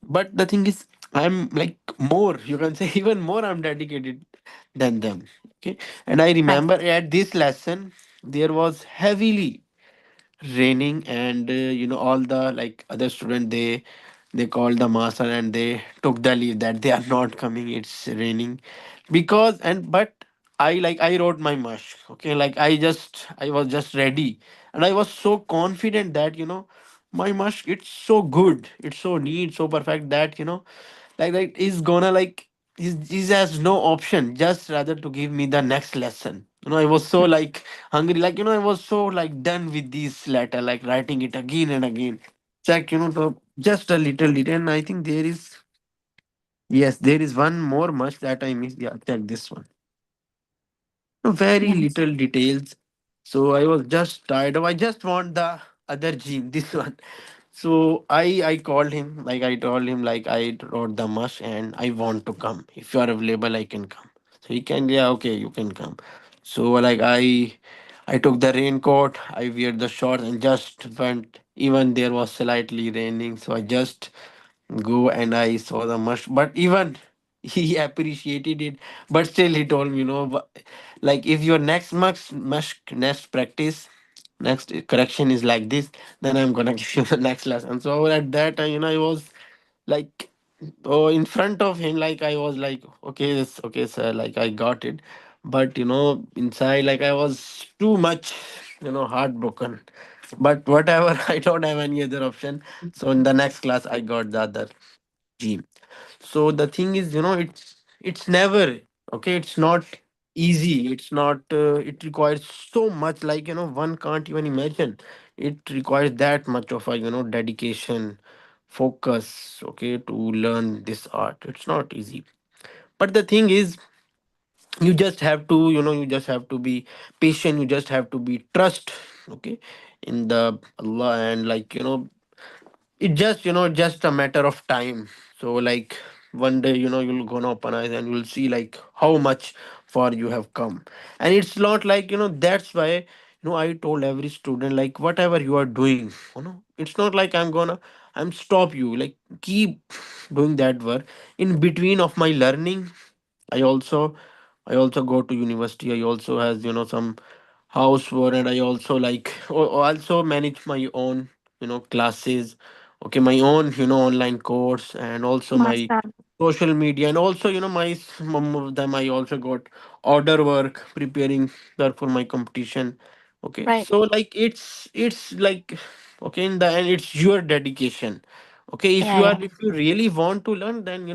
But the thing is, I'm like more, you can say, even more I'm dedicated than them. Okay, and I Right. remember at this lesson there was heavily raining, and all the like other student, they called the master and they took the leave that they are not coming, it's raining. Because and but I wrote my mush. Okay, like I was just ready, and I was so confident that my mush, it's so good, it's so neat, so perfect that like he's gonna like he has no option, just rather to give me the next lesson. I was so like hungry, like I was so like done with this letter, like writing it again and again. Check just a little detail, and I think there is, yes, there is one more much that I missed. Yeah, check this one. Very Yes. little details. So I was just tired of, I just want the other gene, this one. So I called him, like I told him, like I wrote the mush and I want to come. If you are available, I can come. So he can, yeah, okay, you can come. So like I took the raincoat, I wear the shorts and just went. Even there was slightly raining, so I just go and I saw the mush. But even he appreciated it. But still, he told me, like if your next practice, next correction is like this, then I'm gonna give you the next lesson. So at that time, I was like, oh, in front of him, like I was like, okay, okay, sir, like I got it. But inside, like I was too much, heartbroken. But whatever, I don't have any other option. So in the next class, I got the other gene. So the thing is, it's never, okay, it's not easy, it's not it requires so much, like one can't even imagine. It requires that much of a dedication, focus, okay, to learn this art. It's not easy. But the thing is, you just have to you just have to be patient, you just have to be trust, okay, in the Allah. And it just just a matter of time. So like one day you'll gonna open eyes and you'll see like how much far you have come. And it's not like that's why I told every student, like whatever you are doing, it's not like I'm stop you, like keep doing that work. In between of my learning, i also I also go to university. I also has some housework, and I also like also manage my own, classes. Okay, my own, online course, and also my Mashallah. social media, and also, my some of them I also got order work preparing that for my competition. Okay, Right. so like it's like, okay, in the end it's your dedication. Okay, if Yeah, you are, yeah. if you really want to learn, then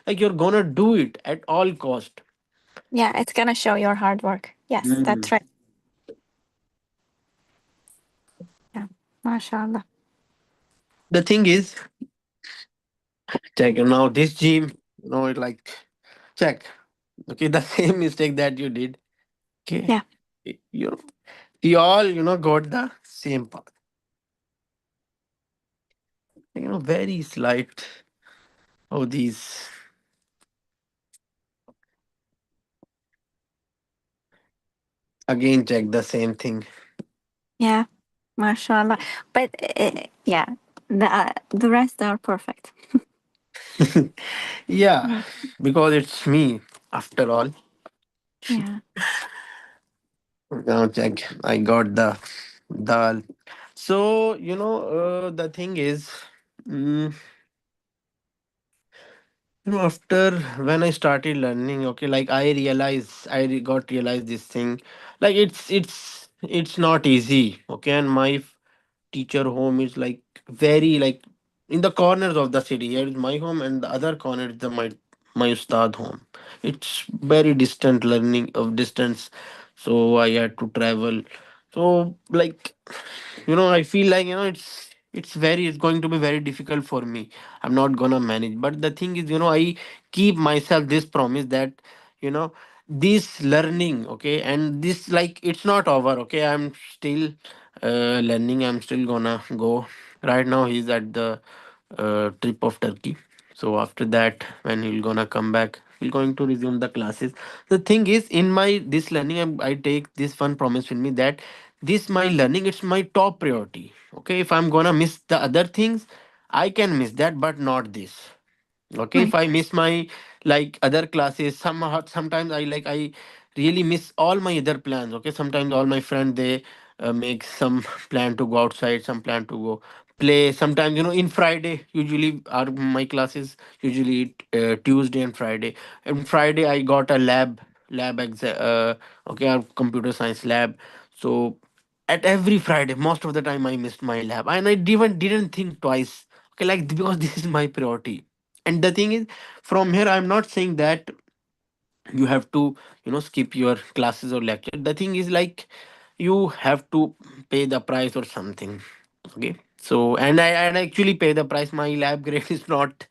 like you're gonna do it at all cost. Yeah, it's gonna show your hard work. Yes, Mm. that's right. Yeah. Mashallah. The thing is, check, now this gym, it like, check. Okay, the same mistake that you did. Okay, Yeah. you know, we all, got the same path. Very slight. Oh, these again, check the same thing. Yeah. Mashallah. But yeah, the rest are perfect. Yeah, Yeah. because it's me after all. Yeah. Now check. I got the dal. So the thing is, mm, after when I started learning, okay, like I realized, got realized this thing, like it's not easy. Okay, and my teacher home is like very like in the corners of the city. Here is my home, and the other corner is my ustad home. It's very distant learning of distance, so I had to travel. So like, I feel like, it's going to be very difficult for me. I'm not gonna manage. But the thing is, I keep myself this promise that, you know this learning, okay, and this, like, it's not over. Okay, I'm still learning. I'm still gonna go. Right now he's at the trip of Turkey. So after that, when he'll gonna come back, we're going to resume the classes. The thing is, in my this learning, I take this one promise with me that this my learning, it's my top priority. Okay, if I'm gonna miss the other things, I can miss that, but not this. Okay, if Right. I miss my, like, other classes, sometimes I really miss all my other plans. Okay, sometimes all my friends, they make some plan to go outside, some plan to go play. Sometimes, in Friday, usually our my classes usually Tuesday and Friday. And Friday I got a lab exa- okay, our computer science lab. So at every Friday, most of the time I missed my lab, and I even didn't think twice. Okay, like, because this is my priority. And the thing is, from here, I'm not saying that you have to, skip your classes or lecture. The thing is, like, you have to pay the price or something. Okay, so, and I actually pay the price. My lab grade is not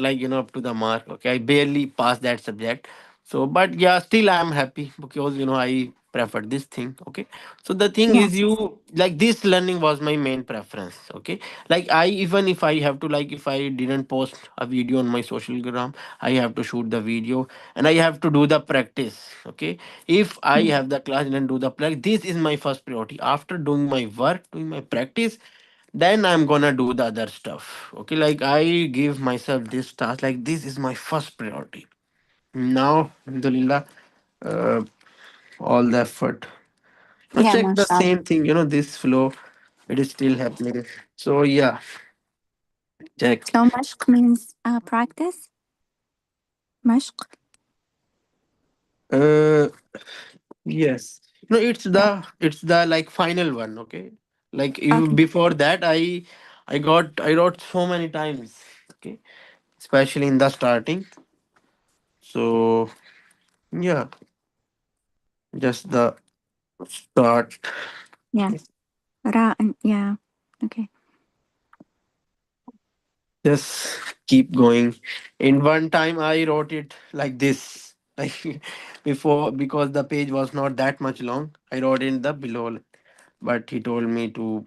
like, up to the mark. Okay, I barely passed that subject. So, but yeah, still I'm happy because, I prefer this thing. Okay, so the thing is, Yes. you, like, this learning was my main preference. Okay, like, I, even if I have to, like, if I didn't post a video on my social gram, I have to shoot the video, and I have to do the practice. Okay, if I Mm. have the class and then do the practice, this is my first priority. After doing my work, doing my practice, then I'm gonna do the other stuff. Okay, like, I give myself this task, like, this is my first priority. Now, alhamdulillah, uh, all the effort. Now Yeah, check the mashallah. same thing, this flow, it is still happening. So yeah, check. So mashq means practice. Mashq. Uh, yes. No, it's Yeah. the like final one. Okay, like, Okay. before that, I wrote so many times. Okay, especially in the starting. So yeah, just the start. Yeah. Ra and yeah. Okay. Just keep going. In one time, I wrote it like this. Like, before, because the page was not that much long, I wrote in the below. But he told me to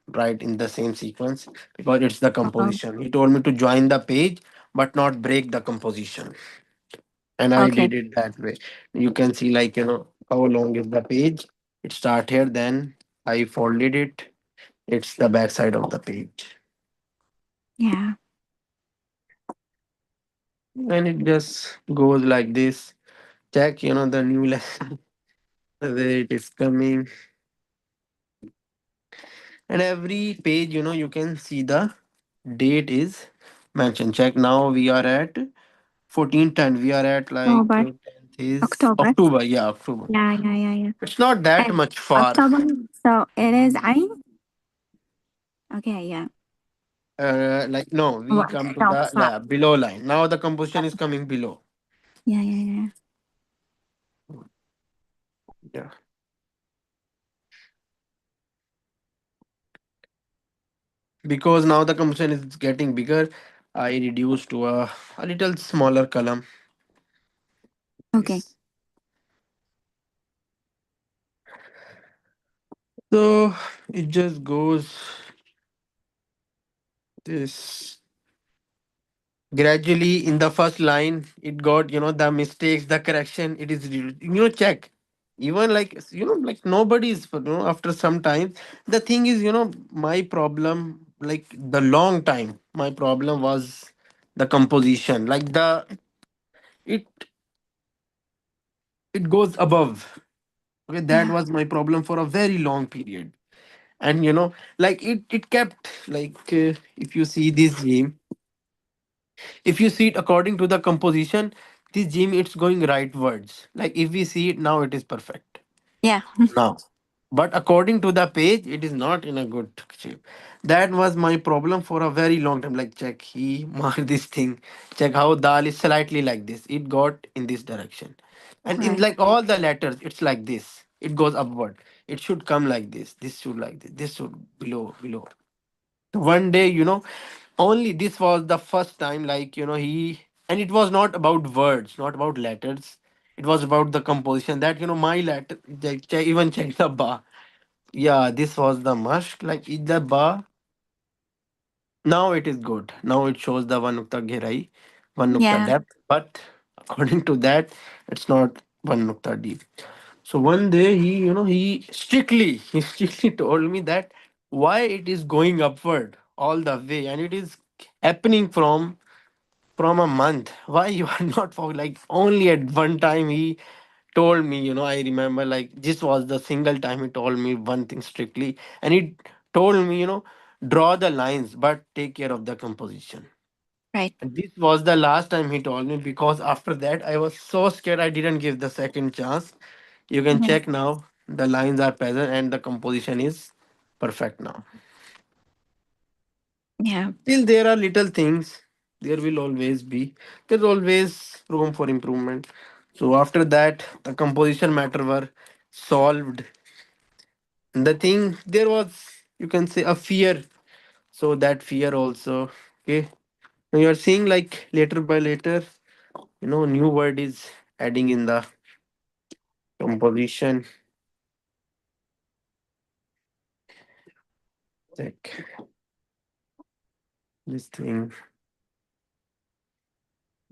write in the same sequence because it's the Oh, composition. He told me to join the page but not break the composition. And I okay. did it that way. You can see, like, how long is the page. It start here, then I folded it. It's the back side of the page. Yeah. And it just goes like this. Check, the new lesson. Where it is coming, and every page, you can see the date is mentioned. Check now. We are at 1410. We are at like October. 10th is October. October. Yeah, October. Yeah, yeah, yeah, yeah. It's not that And much far. October. So it is Ain. Okay, yeah. Like no, we What? come to No, the stop. below line. Now the composition is coming below. Yeah, yeah, yeah. Yeah. Because now the composition is getting bigger, I reduced to a little smaller column. Okay. Yes. So it just goes this gradually in the first line. It got the mistakes, the correction. It is check. Even like like nobody's after some time. The thing is my problem like the long time. My problem was the composition. Like it it goes above. Okay, that Yeah. was my problem for a very long period. And like it kept like if you see this gym, if you see it according to the composition, this gym it's going rightwards. Like if we see it now, it is perfect Yeah. now. But according to the page, it is not in a good shape. That was my problem for a very long time. Like check he marked this thing. Check how dal is slightly like this. It got in this direction. And in Right. like all the letters, it's like this. It goes upward. It should come like this. This should like this. This should below. One day only this was the first time like he, and it was not about words, not about letters. It was about the composition that my letter, like, even check the bar. Yeah, this was the mush like the bar. Now it is good. Now it shows the one nukta gehrai, one nukta Yeah. depth, but according to that it's not one nukta deep. So one day he strictly told me that why it is going upward all the way, and it is happening from a month. Why you are not for like only at one time he told me, I remember like this was the single time he told me one thing strictly, and he told me, draw the lines but take care of the composition. Right. And this was the last time he told me, because after that I was so scared I didn't give the second chance. You can Yeah. check now. The lines are present and the composition is perfect now. Yeah. Still, there are little things. There will always be. There's always room for improvement. So after that, the composition matter were solved. And the thing there was, you can say, a fear. So that fear also. Okay. Now you are seeing like later by later, new word is adding in the composition. Like this thing.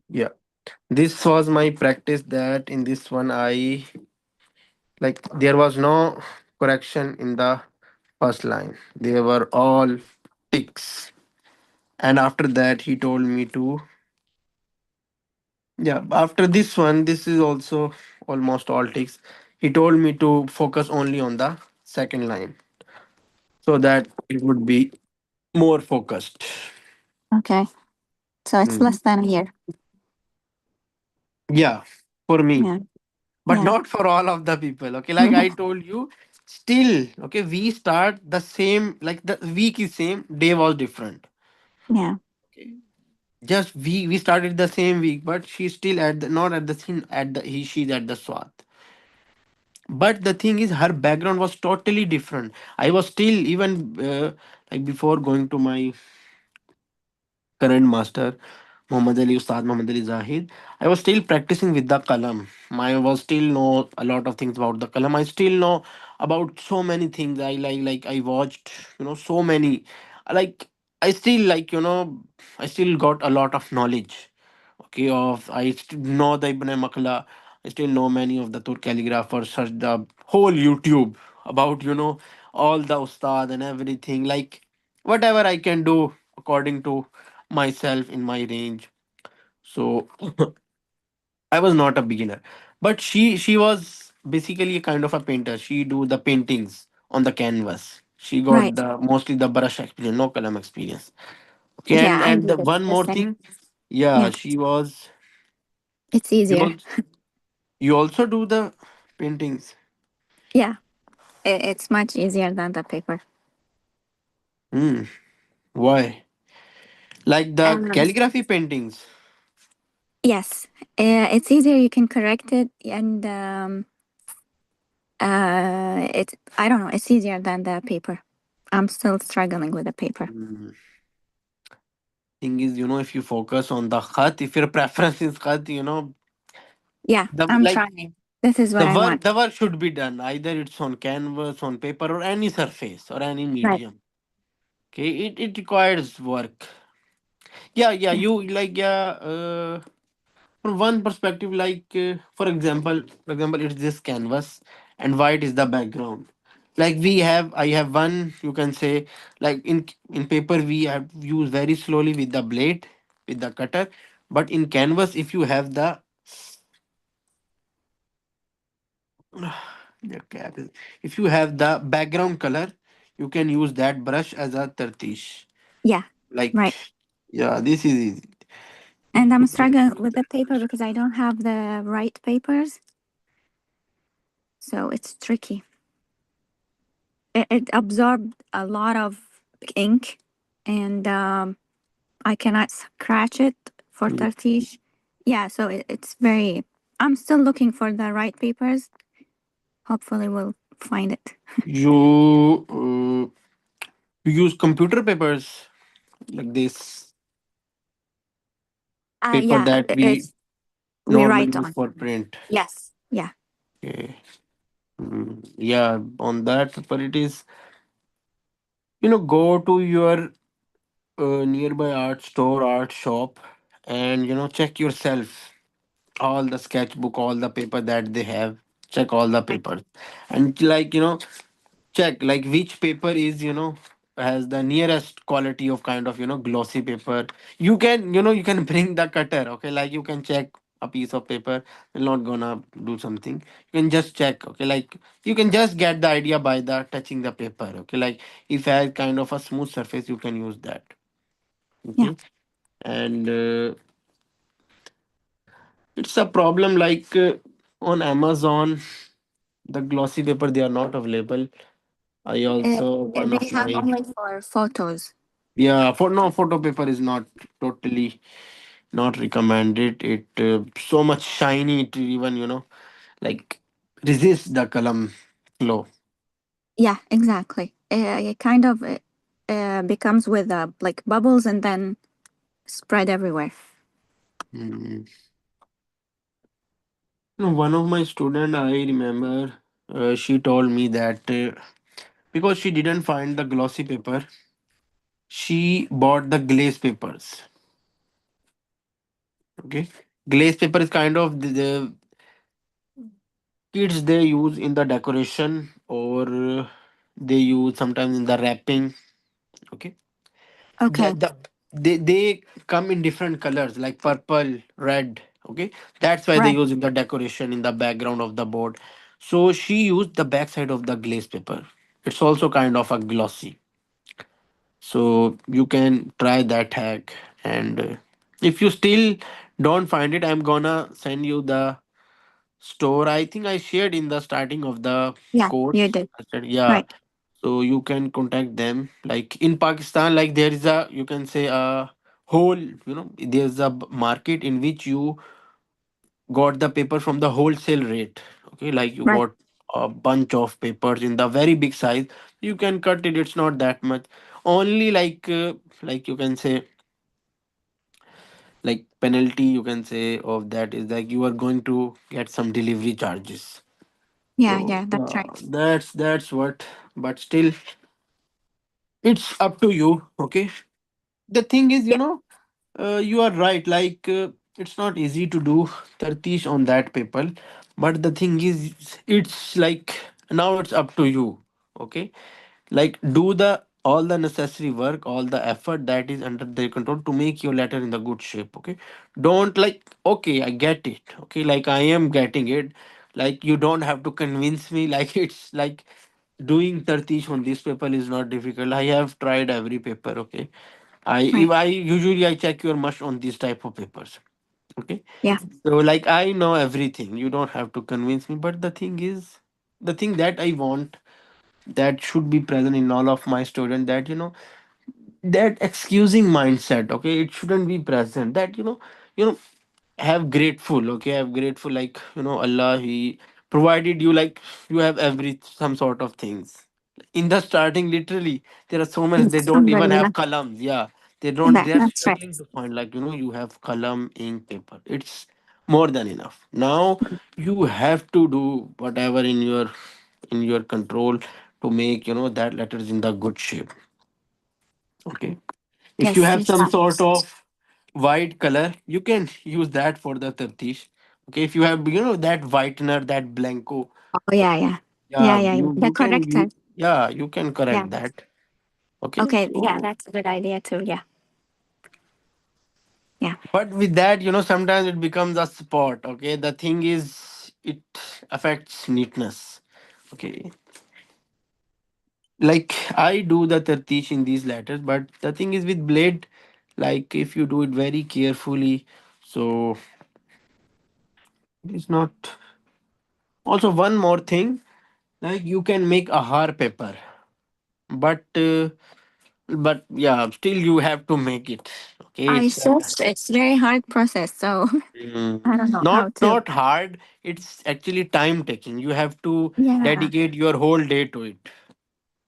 Yeah. This was my practice that in this one I like there was no correction in the first line. They were all ticks. And after that he told me to, yeah, after this one, this is also almost all ticks. He told me to focus only on the second line so that it would be more focused. Okay. So it's Mhm. less than a year. Yeah, for me. Yeah. But Yeah. not for all of the people. Okay, like I told you, still, okay, we start the same, like the week is same, day was different. Yeah. Okay. Just we started the same week, but she's still at the not at the scene at the she's at the swat. But the thing is, her background was totally different. I was still even like before going to my current master, Muhammad Ali Ustad Muhammad Ali Zahid. I was still practicing with the kalam. I was still know a lot of things about the kalam. I still know about so many things. I like I watched so many. Like I still I still got a lot of knowledge. Okay, of know the Ibn Makla. I still know many of the Turk calligraphers. Search the whole YouTube about all the ustad and everything. Like whatever I can do according to myself in my range. So I was not a beginner, but she was. basically a kind of a painter. She do the paintings on the canvas. She got Right. the mostly the brush experience, no color experience. Okay, Yeah, I and the did it one the more same. thing, yeah, Yeah, she was. it's You easier. also, you also do the paintings. Yeah, it's much easier than the paper. Hmm. Why? Like the Um, calligraphy paintings. yes, it's easier. You can correct it, and it's I don't know. It's easier than the paper. I'm still struggling with the paper. Hmm. Thing is, if you focus on the khat, if your preference is khat, Yeah, the I'm like trying. This is the what I work want. the work should be done. Either it's on canvas, on paper, or any surface or any Right. medium. Okay, it requires work. Yeah, yeah. Yeah. You like yeah. From one perspective, like for example, it's this canvas, and white is the background. Like I have one. You can say like in paper we have used very slowly with the blade, with the cutter, but in canvas if you have the yeah, if you have the background color, you can use that brush as a tartish. Yeah. Like Right. yeah, this is easy. And I'm struggling with the paper because I don't have the right papers, so it's tricky. It absorbed a lot of ink, and I cannot scratch it for Tartish. Yeah, so it's very. I'm still looking for the right papers. Hopefully, we'll find it. You use computer papers like this paper Yeah, that we it's we normally write use on. for print. Yes, yeah, Okay. Yeah, on that paper it is. Go to your nearby art store, art shop, and check yourself all the sketchbook, all the paper that they have. Check all the right. papers, and check like which paper is has the nearest quality of kind of glossy paper. You can bring the cutter, okay, like you can check a piece of paper. Will not gonna do something. You can just check, okay, like you can just get the idea by the touching the paper, okay, like if it has kind of a smooth surface you can use that. Yeah, Okay, and it's a problem like on Amazon the glossy paper they are not available. I uh, also one they of have my only for photos. yeah, for no photo paper is not totally not recommended. It so much shiny. It even like resist the color flow. Yeah, exactly. It kind of becomes with like bubbles and then spread everywhere. Mm. One of my student I remember, she told me that because she didn't find the glossy paper, she bought the glaze papers. Okay, glaze paper is kind of the kids they use in the decoration or they use sometimes in the wrapping. Okay, Okay, they come in different colors like purple, red. Okay, that's why they right. use in the decoration in the background of the board. So she used the backside of the glaze paper. It's also kind of a glossy, so you can try that hack. And if you still don't find it, I'm gonna send you the store. I think I shared in the starting of the Yeah, you course. did. I said yeah, Right. so you can contact them. Like in Pakistan, like there is a you can say a whole there's a market in which you got the paper from the wholesale rate. Okay, like you Right. got a bunch of papers in the very big size. You can cut it. It's not that much. Only like you can say like penalty you can say of that is like you are going to get some delivery charges. Yeah, So yeah, that's right. that's what. But still, it's up to you. Okay. The thing is, Yeah, you are right. Like it's not easy to do tartish on that paper. But the thing is, it's like now it's up to you. Okay. Like do the all the necessary work, all the effort that is under their control to make your letter in the good shape. Okay. Don't like okay, I get it. Okay, like I am getting it. Like you don't have to convince me. Like it's like doing tartish on this paper is not difficult. I have tried every paper. Okay, I if Right. I usually I check your mush on these type of papers. Okay, Yeah. so like I know everything. You don't have to convince me. But the thing is, the thing that I want that should be present in all of my students, that that excusing mindset, okay, it shouldn't be present. That have grateful, okay, have grateful, like Allah, he provided you, like you have every some sort of things in the starting. Literally there are so many, they don't even Alhamdulillah. have columns. Yeah, they don't, That, they're that's right. struggling to find, like you have column, ink, paper. It's more than enough. Now you have to do whatever in your control to make that letters in the good shape. Okay, if you Yes, have some inshallah. sort of white color, you can use that for the tartish. Okay, if you have that whitener, that blanco, Oh, yeah, yeah. yeah, Yeah, yeah, yeah. The you can corrector. use, yeah, you can Yeah. correct that. Okay, Okay, yeah, so that's a good idea too. Yeah. Yeah. but with that, sometimes it becomes a spot. Okay, the thing is, it affects neatness. Okay, like I do the tartish in these letters, but the thing is with blade, like if you do it very carefully, so it's not. Also, one more thing, like you can make a har paper, but yeah, still you have to make it. Okay, I it's just, it's very hard process. So I don't know not how to. not hard. It's actually time taking. You have to Yeah. dedicate your whole day to it.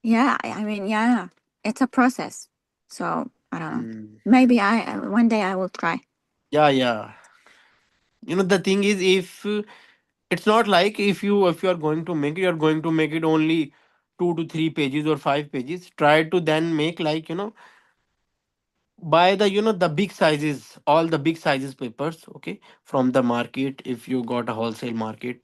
Yeah. I mean, yeah, it's a process. So I don't know. Mm. Maybe one day I will try. Yeah, yeah. The thing is, if it's not like if you are going to make it, you're going to make it only 2 to 3 pages or 5 pages. Try to then make, like buy the the big sizes, all the big sizes papers, okay, from the market. If you got a wholesale market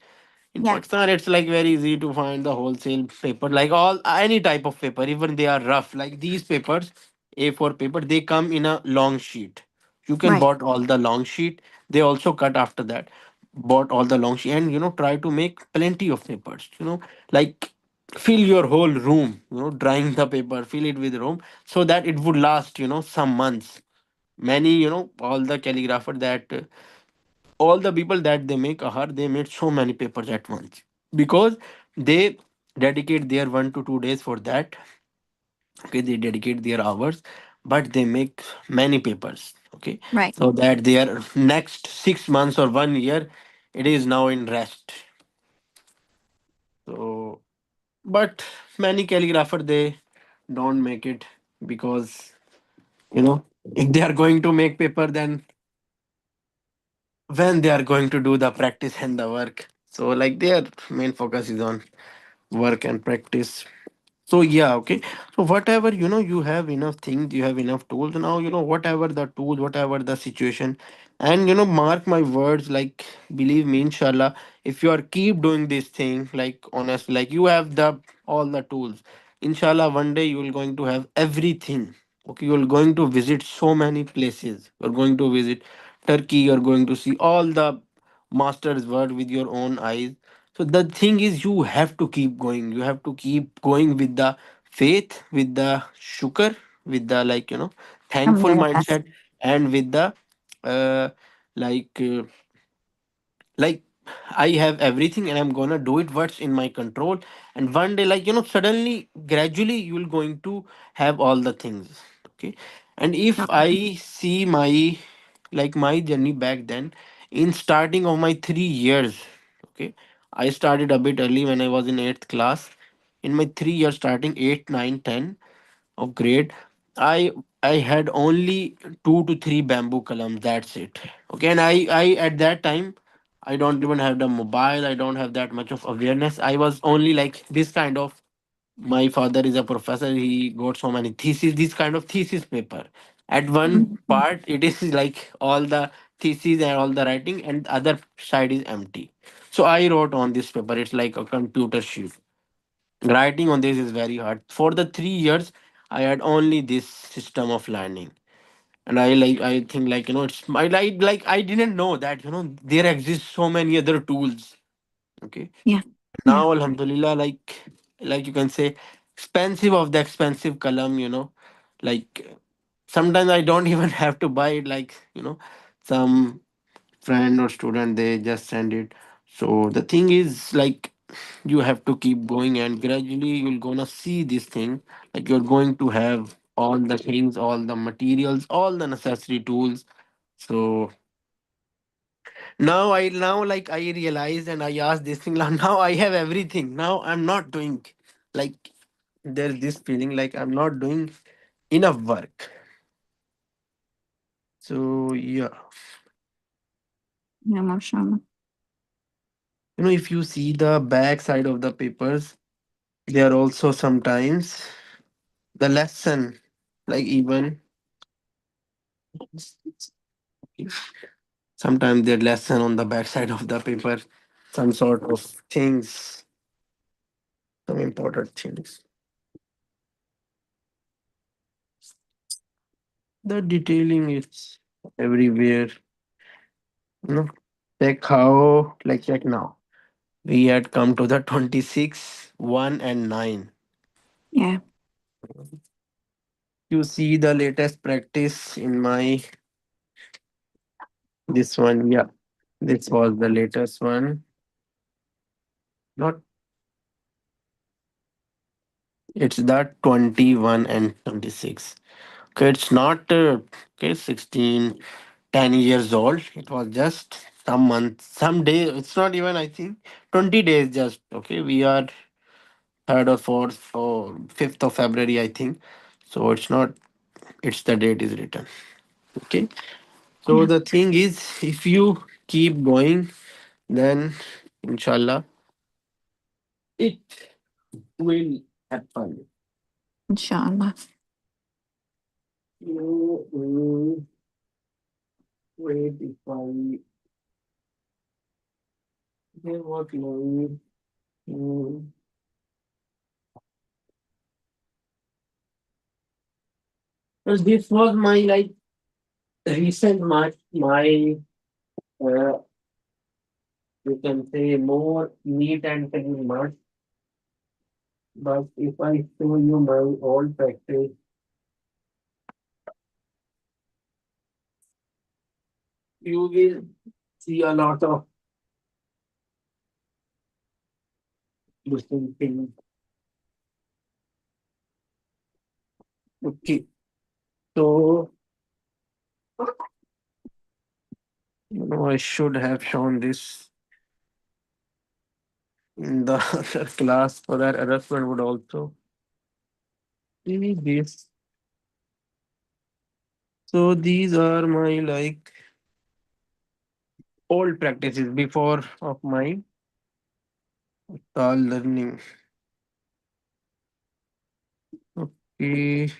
in Yeah. Pakistan, it's like very easy to find the wholesale paper, like all any type of paper, even they are rough, like these papers, A4 paper, they come in a long sheet. You can Right. bought all the long sheet. They also cut after that, bought all the long sheet, and try to make plenty of papers, like fill your whole room, drying the paper, fill it with room, so that it would last some months. Many, all the calligrapher that all the people that they make a heart, they made so many papers at once, because they dedicate their 1 to 2 days for that. Okay, they dedicate their hours, but they make many papers. Okay, Right. so that their next 6 months or 1 year, it is now in rest. So but many calligrapher, they don't make it, because if they are going to make paper, then when they are going to do the practice and the work, so like their main focus is on work and practice. So yeah, okay, so whatever, you have enough things, you have enough tools now, whatever the tool, whatever the situation, and mark my words, like believe me, inshallah, if you are keep doing this thing, like honestly, like you have the all the tools, inshallah, one day you will going to have everything. Okay, you're going to visit so many places, you're going to visit Turkey, you're going to see all the master's work with your own eyes. So the thing is, you have to keep going. You have to keep going with the faith, with the shukr, with the, like thankful Alhamdulillah. mindset, and with the uh, like uh, like I have everything and I'm gonna do it what's in my control. And one day, like suddenly, gradually, you'll going to have all the things. Okay. And if Okay. I see my journey back then, in starting of my 3 years, okay, I started a bit early when I was in eighth class. In my 3 years, starting 8, 9, 10 of grade, i I had only 2 to 3 bamboo columns, that's it. Okay, and I at that time, I don't even have the mobile, I don't have that much of awareness. I was only like this kind of, my father is a professor, he got so many thesis, this kind of thesis paper. At one Mhm. part it is like all the thesis and all the writing, and other side is empty. So I wrote on this paper, it's like a computer sheet. Writing on this is very hard. For the 3 years, I had only this system of learning. And I think, like it's my, like I didn't know that there exist so many other tools. Okay. Yeah. Yeah. Now, Alhamdulillah, like you can say, expensive of the expensive column. Like sometimes I don't even have to buy it. Like some friend or student they just send it. So the thing is like you have to keep going, and gradually you're gonna see this thing. Like you're going to have all the things, all the materials, all the necessary tools. So now I realized and I asked this thing. Now I have everything. Now I'm not doing, like, there's this feeling like I'm not doing enough work. So yeah, Yeah, mashallah. if you see the back side of the papers, there are also sometimes the lesson, like even sometimes the lesson on the back side of the paper, some sort of things, some important things. The detailing is everywhere. you know check now. We had come to the 26, 1 and 9. Yeah. You see the latest practice in my this one. Yeah, this was the latest one. Not It's the 21 and 26. Okay, it's not okay 16, 10 years old. It was just some months, some days. It's not even, I think, 20 days just. Okay, we are 3rd or 4th or 5th of February, I think. So it's not, it's the date is written. Okay. So Yeah. the thing is, if you keep going, then inshallah it will happen. Inshallah. You wait if I they work long. Mm, because this was my like recent my uh, you can say more neat and clean march. But if I show you my old practice, you will see a lot of different things. Okay, so I should have shown this in the other class so that other student would also see this. So these are my like old practices before of my learning. Okay.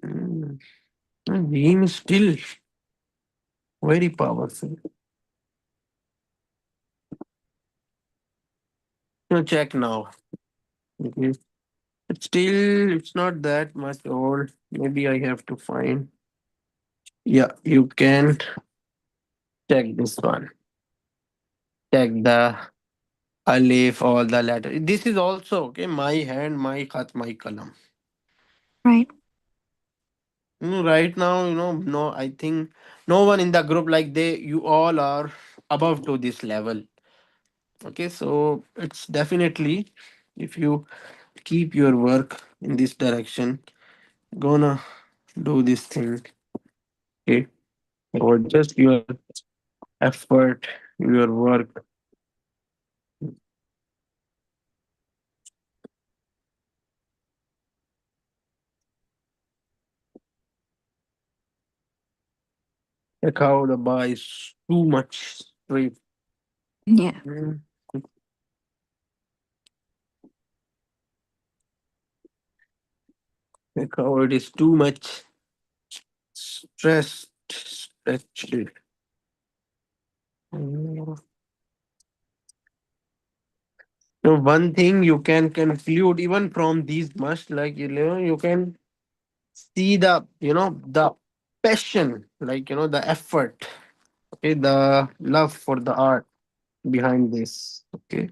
Mm. And Beam is still very powerful. Check now. Okay. It's not that much old. Maybe I have to find. Yeah, you can check this one. Check the alif, all the letter. This is also okay. My hand, my khat, my kalam. Right. Right now, no, I think no one in the group like you all are above to this level. Okay, so it's definitely, if you keep your work in this direction, gonna do this thing. Okay, or just your effort, your work. Like how the bar is too much straight. Yeah. Mm, like how it is too much stressed, stretched. Mm. So one thing you can conclude even from these must, like you can see the passion, like the effort, okay, the love for the art behind this. Okay,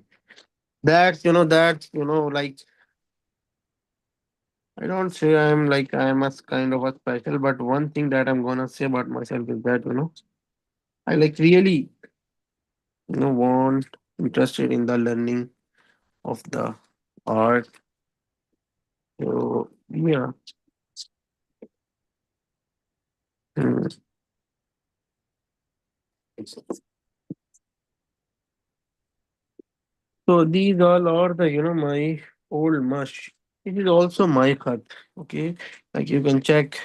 that's like I don't say I'm a kind of a special, but one thing that I'm gonna say about myself is that I like really want interested in the learning of the art. So yeah. Hmm. So these all are the my old mush. It is also my cut. Okay, like you can check.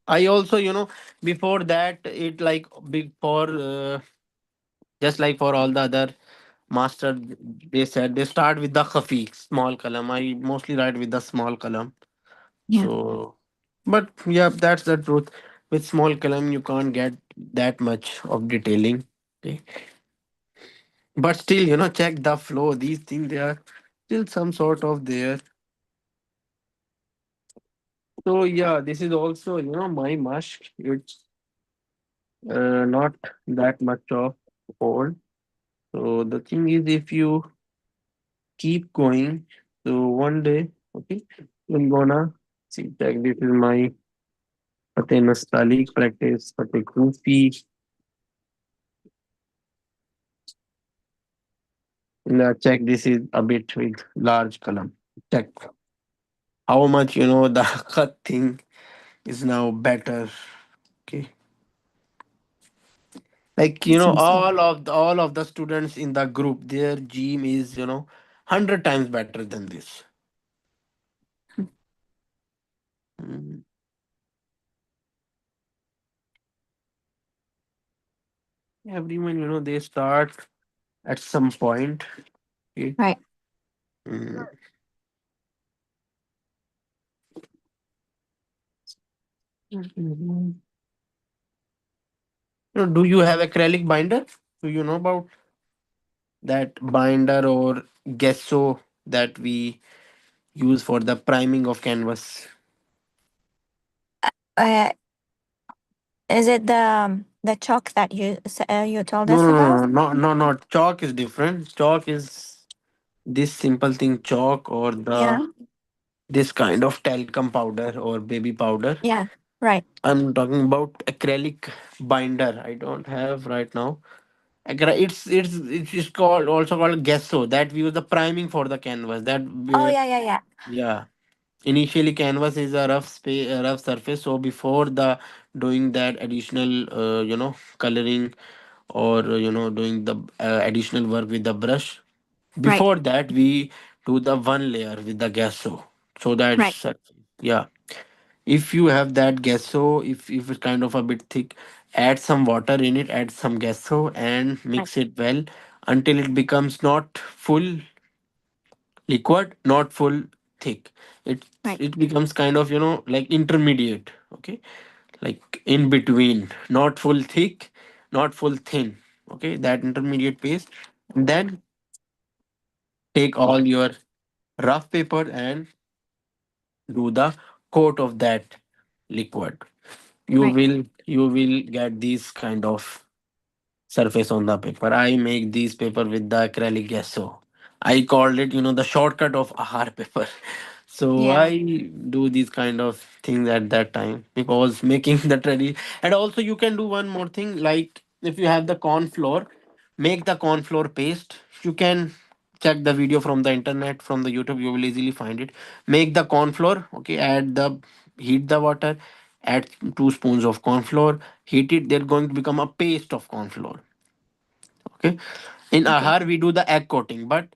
I also before that it like big for just like for all the other master, they said they start with the khafi small column. I mostly write with the small column. Yeah. So, but yeah, that's the truth. With small column, you can't get that much of detailing. Okay, but still, check the flow. These things they are still some sort of there. So yeah, this is also my musk. It's not that much of old. So the thing is, if you keep going, so one day, okay, you're gonna see. Check, this is my Fateh Nastalik practice, Fateh Kufi. Now check, this is a bit with large column. Check how much the cut thing is now better. Okay, like It's awesome. all of the students in the group, their gym is 100 times better than this. Mm. Everyone they start at some point. Okay. Right. Mm. Mhm. Do you have acrylic binder? Do you know about that binder or gesso that we use for the priming of canvas? Uh, is it the chalk that you told No, us no, about? no, no, no, no, no. Chalk is different. Chalk is this simple thing, chalk or the Yeah. this kind of talcum powder or baby powder. Yeah. Right. I'm talking about acrylic binder. I don't have right now. It's called also called gesso that we use the priming for the canvas. Oh yeah, yeah, yeah. Yeah. Initially, canvas is a a rough surface. So before the doing that additional, coloring or doing the additional work with the brush, Right. before that we do the one layer with the gesso. So Right. that's yeah. If you have that gesso, if it's kind of a bit thick, add some water in it, add some gesso, and Right. mix it well until it becomes not full liquid, not full thick. it Right. it becomes kind of like intermediate. Okay, like in between, not full thick, not full thin. Okay, that intermediate paste. Then take all your rough paper and do the coat of that liquid. you Right. will you will get these kind of surface on the paper. I make these paper with the acrylic gesso. I called it, the shortcut of AHAR paper. So Yeah. I do these kind of things at that time because making the ready. And also you can do one more thing, like if you have the corn flour, make the corn flour paste. You can check the video from the internet, from the YouTube, you will easily find it. Make the corn flour, okay, heat the water, add 2 spoons of corn flour, heat it, they're going to become a paste of corn flour. Okay. In Okay. Ahar, we do the egg coating, but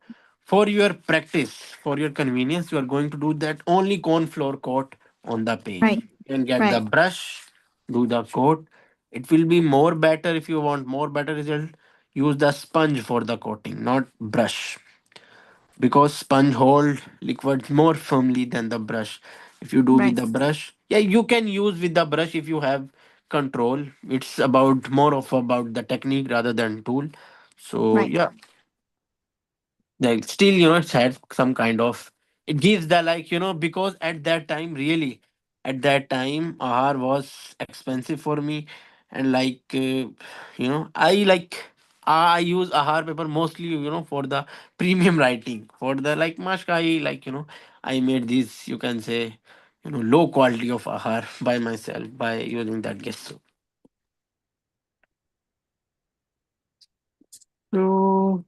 for your practice, for your convenience, you are going to do that only corn flour coat on the page. Right. You can get the Right. brush, do the coat. It will be more better if you want more better result. Use the sponge for the coating, not brush, because sponge hold liquid more firmly than the brush. If you do with Right. the brush, yeah, you can use with the brush if you have control. It's about more of about the technique rather than tool. So Right. yeah, like still it had some kind of, it gives the like because at that time really At that time ahar was expensive for me, and I I use ahar paper mostly, for the premium writing. For the like much I I made this, you can say, low quality of ahar by myself by using that gesso. So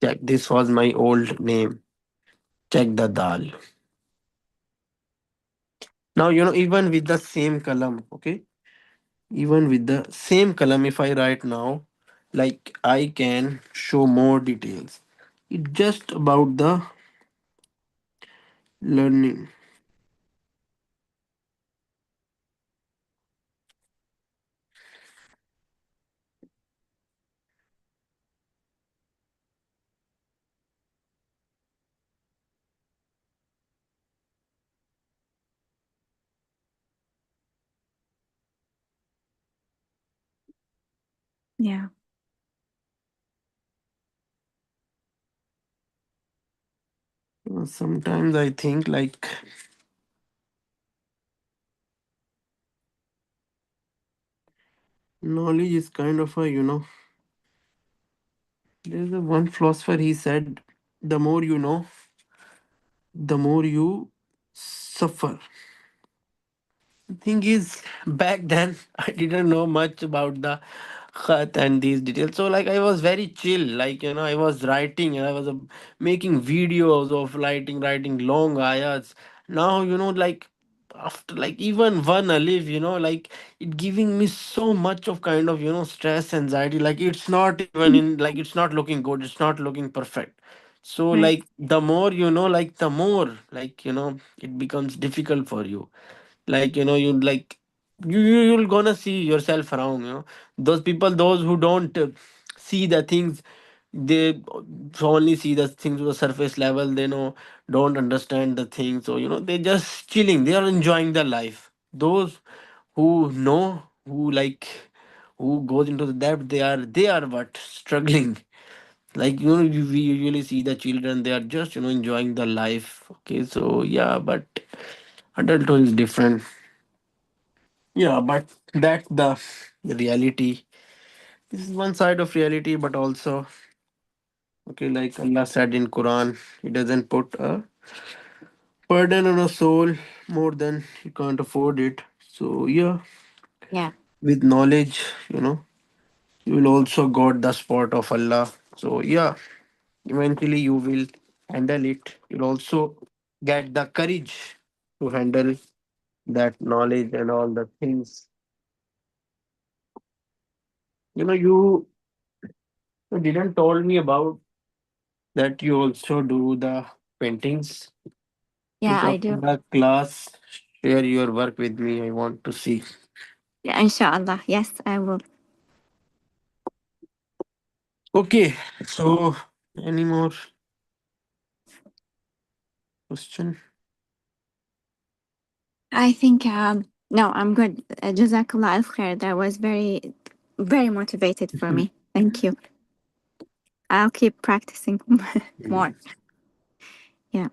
check, this was my old name. Check the dal. Now, even with the same column, okay, even with the same column, if I write now, like I can show more details. It's just about the learning. Yeah. Sometimes I think like knowledge is kind of a, there's a one philosopher, he said, the more you know, the more you suffer. Thing is, back then I didn't know much about the khat and these details. So like I was very chill. Like I was writing and I was making videos of writing long ayats. Now like after like even one alif, like it giving me so much of kind of stress, anxiety. Like it's not even in, like it's not looking good. It's not looking perfect. So Right. like the more like the more like it becomes difficult for you. Like you like you're gonna see yourself around, those people, those who don't see the things, they only see the things to the surface level. They don't understand the things, so they just chilling, they are enjoying their life. Those who know, who goes into the depth, they are what struggling. Like we usually see the children, they are just enjoying the life. Okay, so yeah, but adulthood is different. Yeah, but that's the reality. This is one side of reality, but also, okay, like Allah said in Quran, He doesn't put a burden on a soul more than you can't afford it. So yeah, Yeah. with knowledge, you will also got the spot of Allah. So yeah, eventually you will handle it. You'll also get the courage to handle that knowledge and all the things. You didn't told me about that you also do the paintings. Yeah, Like I after do. the class, share your work with me. I want to see. Yeah, inshallah. Yes, I will. Okay, so any more question? I think no, I'm good. Jazakallah al khair. That was very very motivated for me. Thank you. I'll keep practicing more. Mhm. Yeah.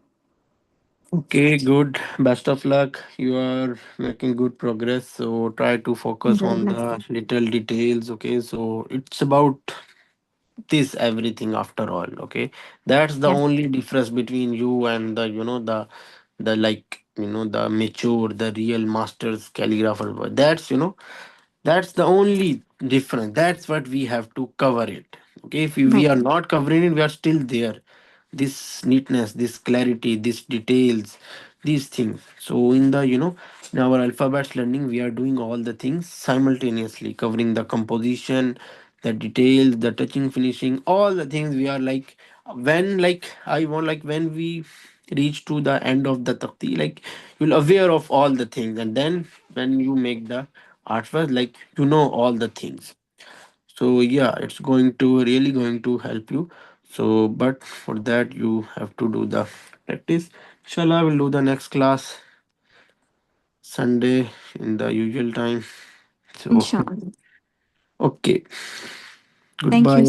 Okay, good. Best of luck. You are making good progress. So try to focus on Alhamdulillah. the little details. Okay, so it's about this everything after all. Okay, that's the Yes. only difference between you and the the like the mature, the real masters calligrapher. That's that's the only difference. That's what we have to cover it. Okay, if we Right. are not covering it, we are still there. This neatness, this clarity, these details, these things. So in the in our alphabets learning, we are doing all the things simultaneously, covering the composition, the details, the touching, finishing, all the things. We are like when like I want like when we reach to the end of the takti, like you'll aware of all the things, and then when you make the art first, like all the things. So yeah, it's going to really going to help you. So but for that you have to do the practice. Inshallah, we'll do the next class Sunday in the usual time. So Inshallah. okay, Thank you goodbye.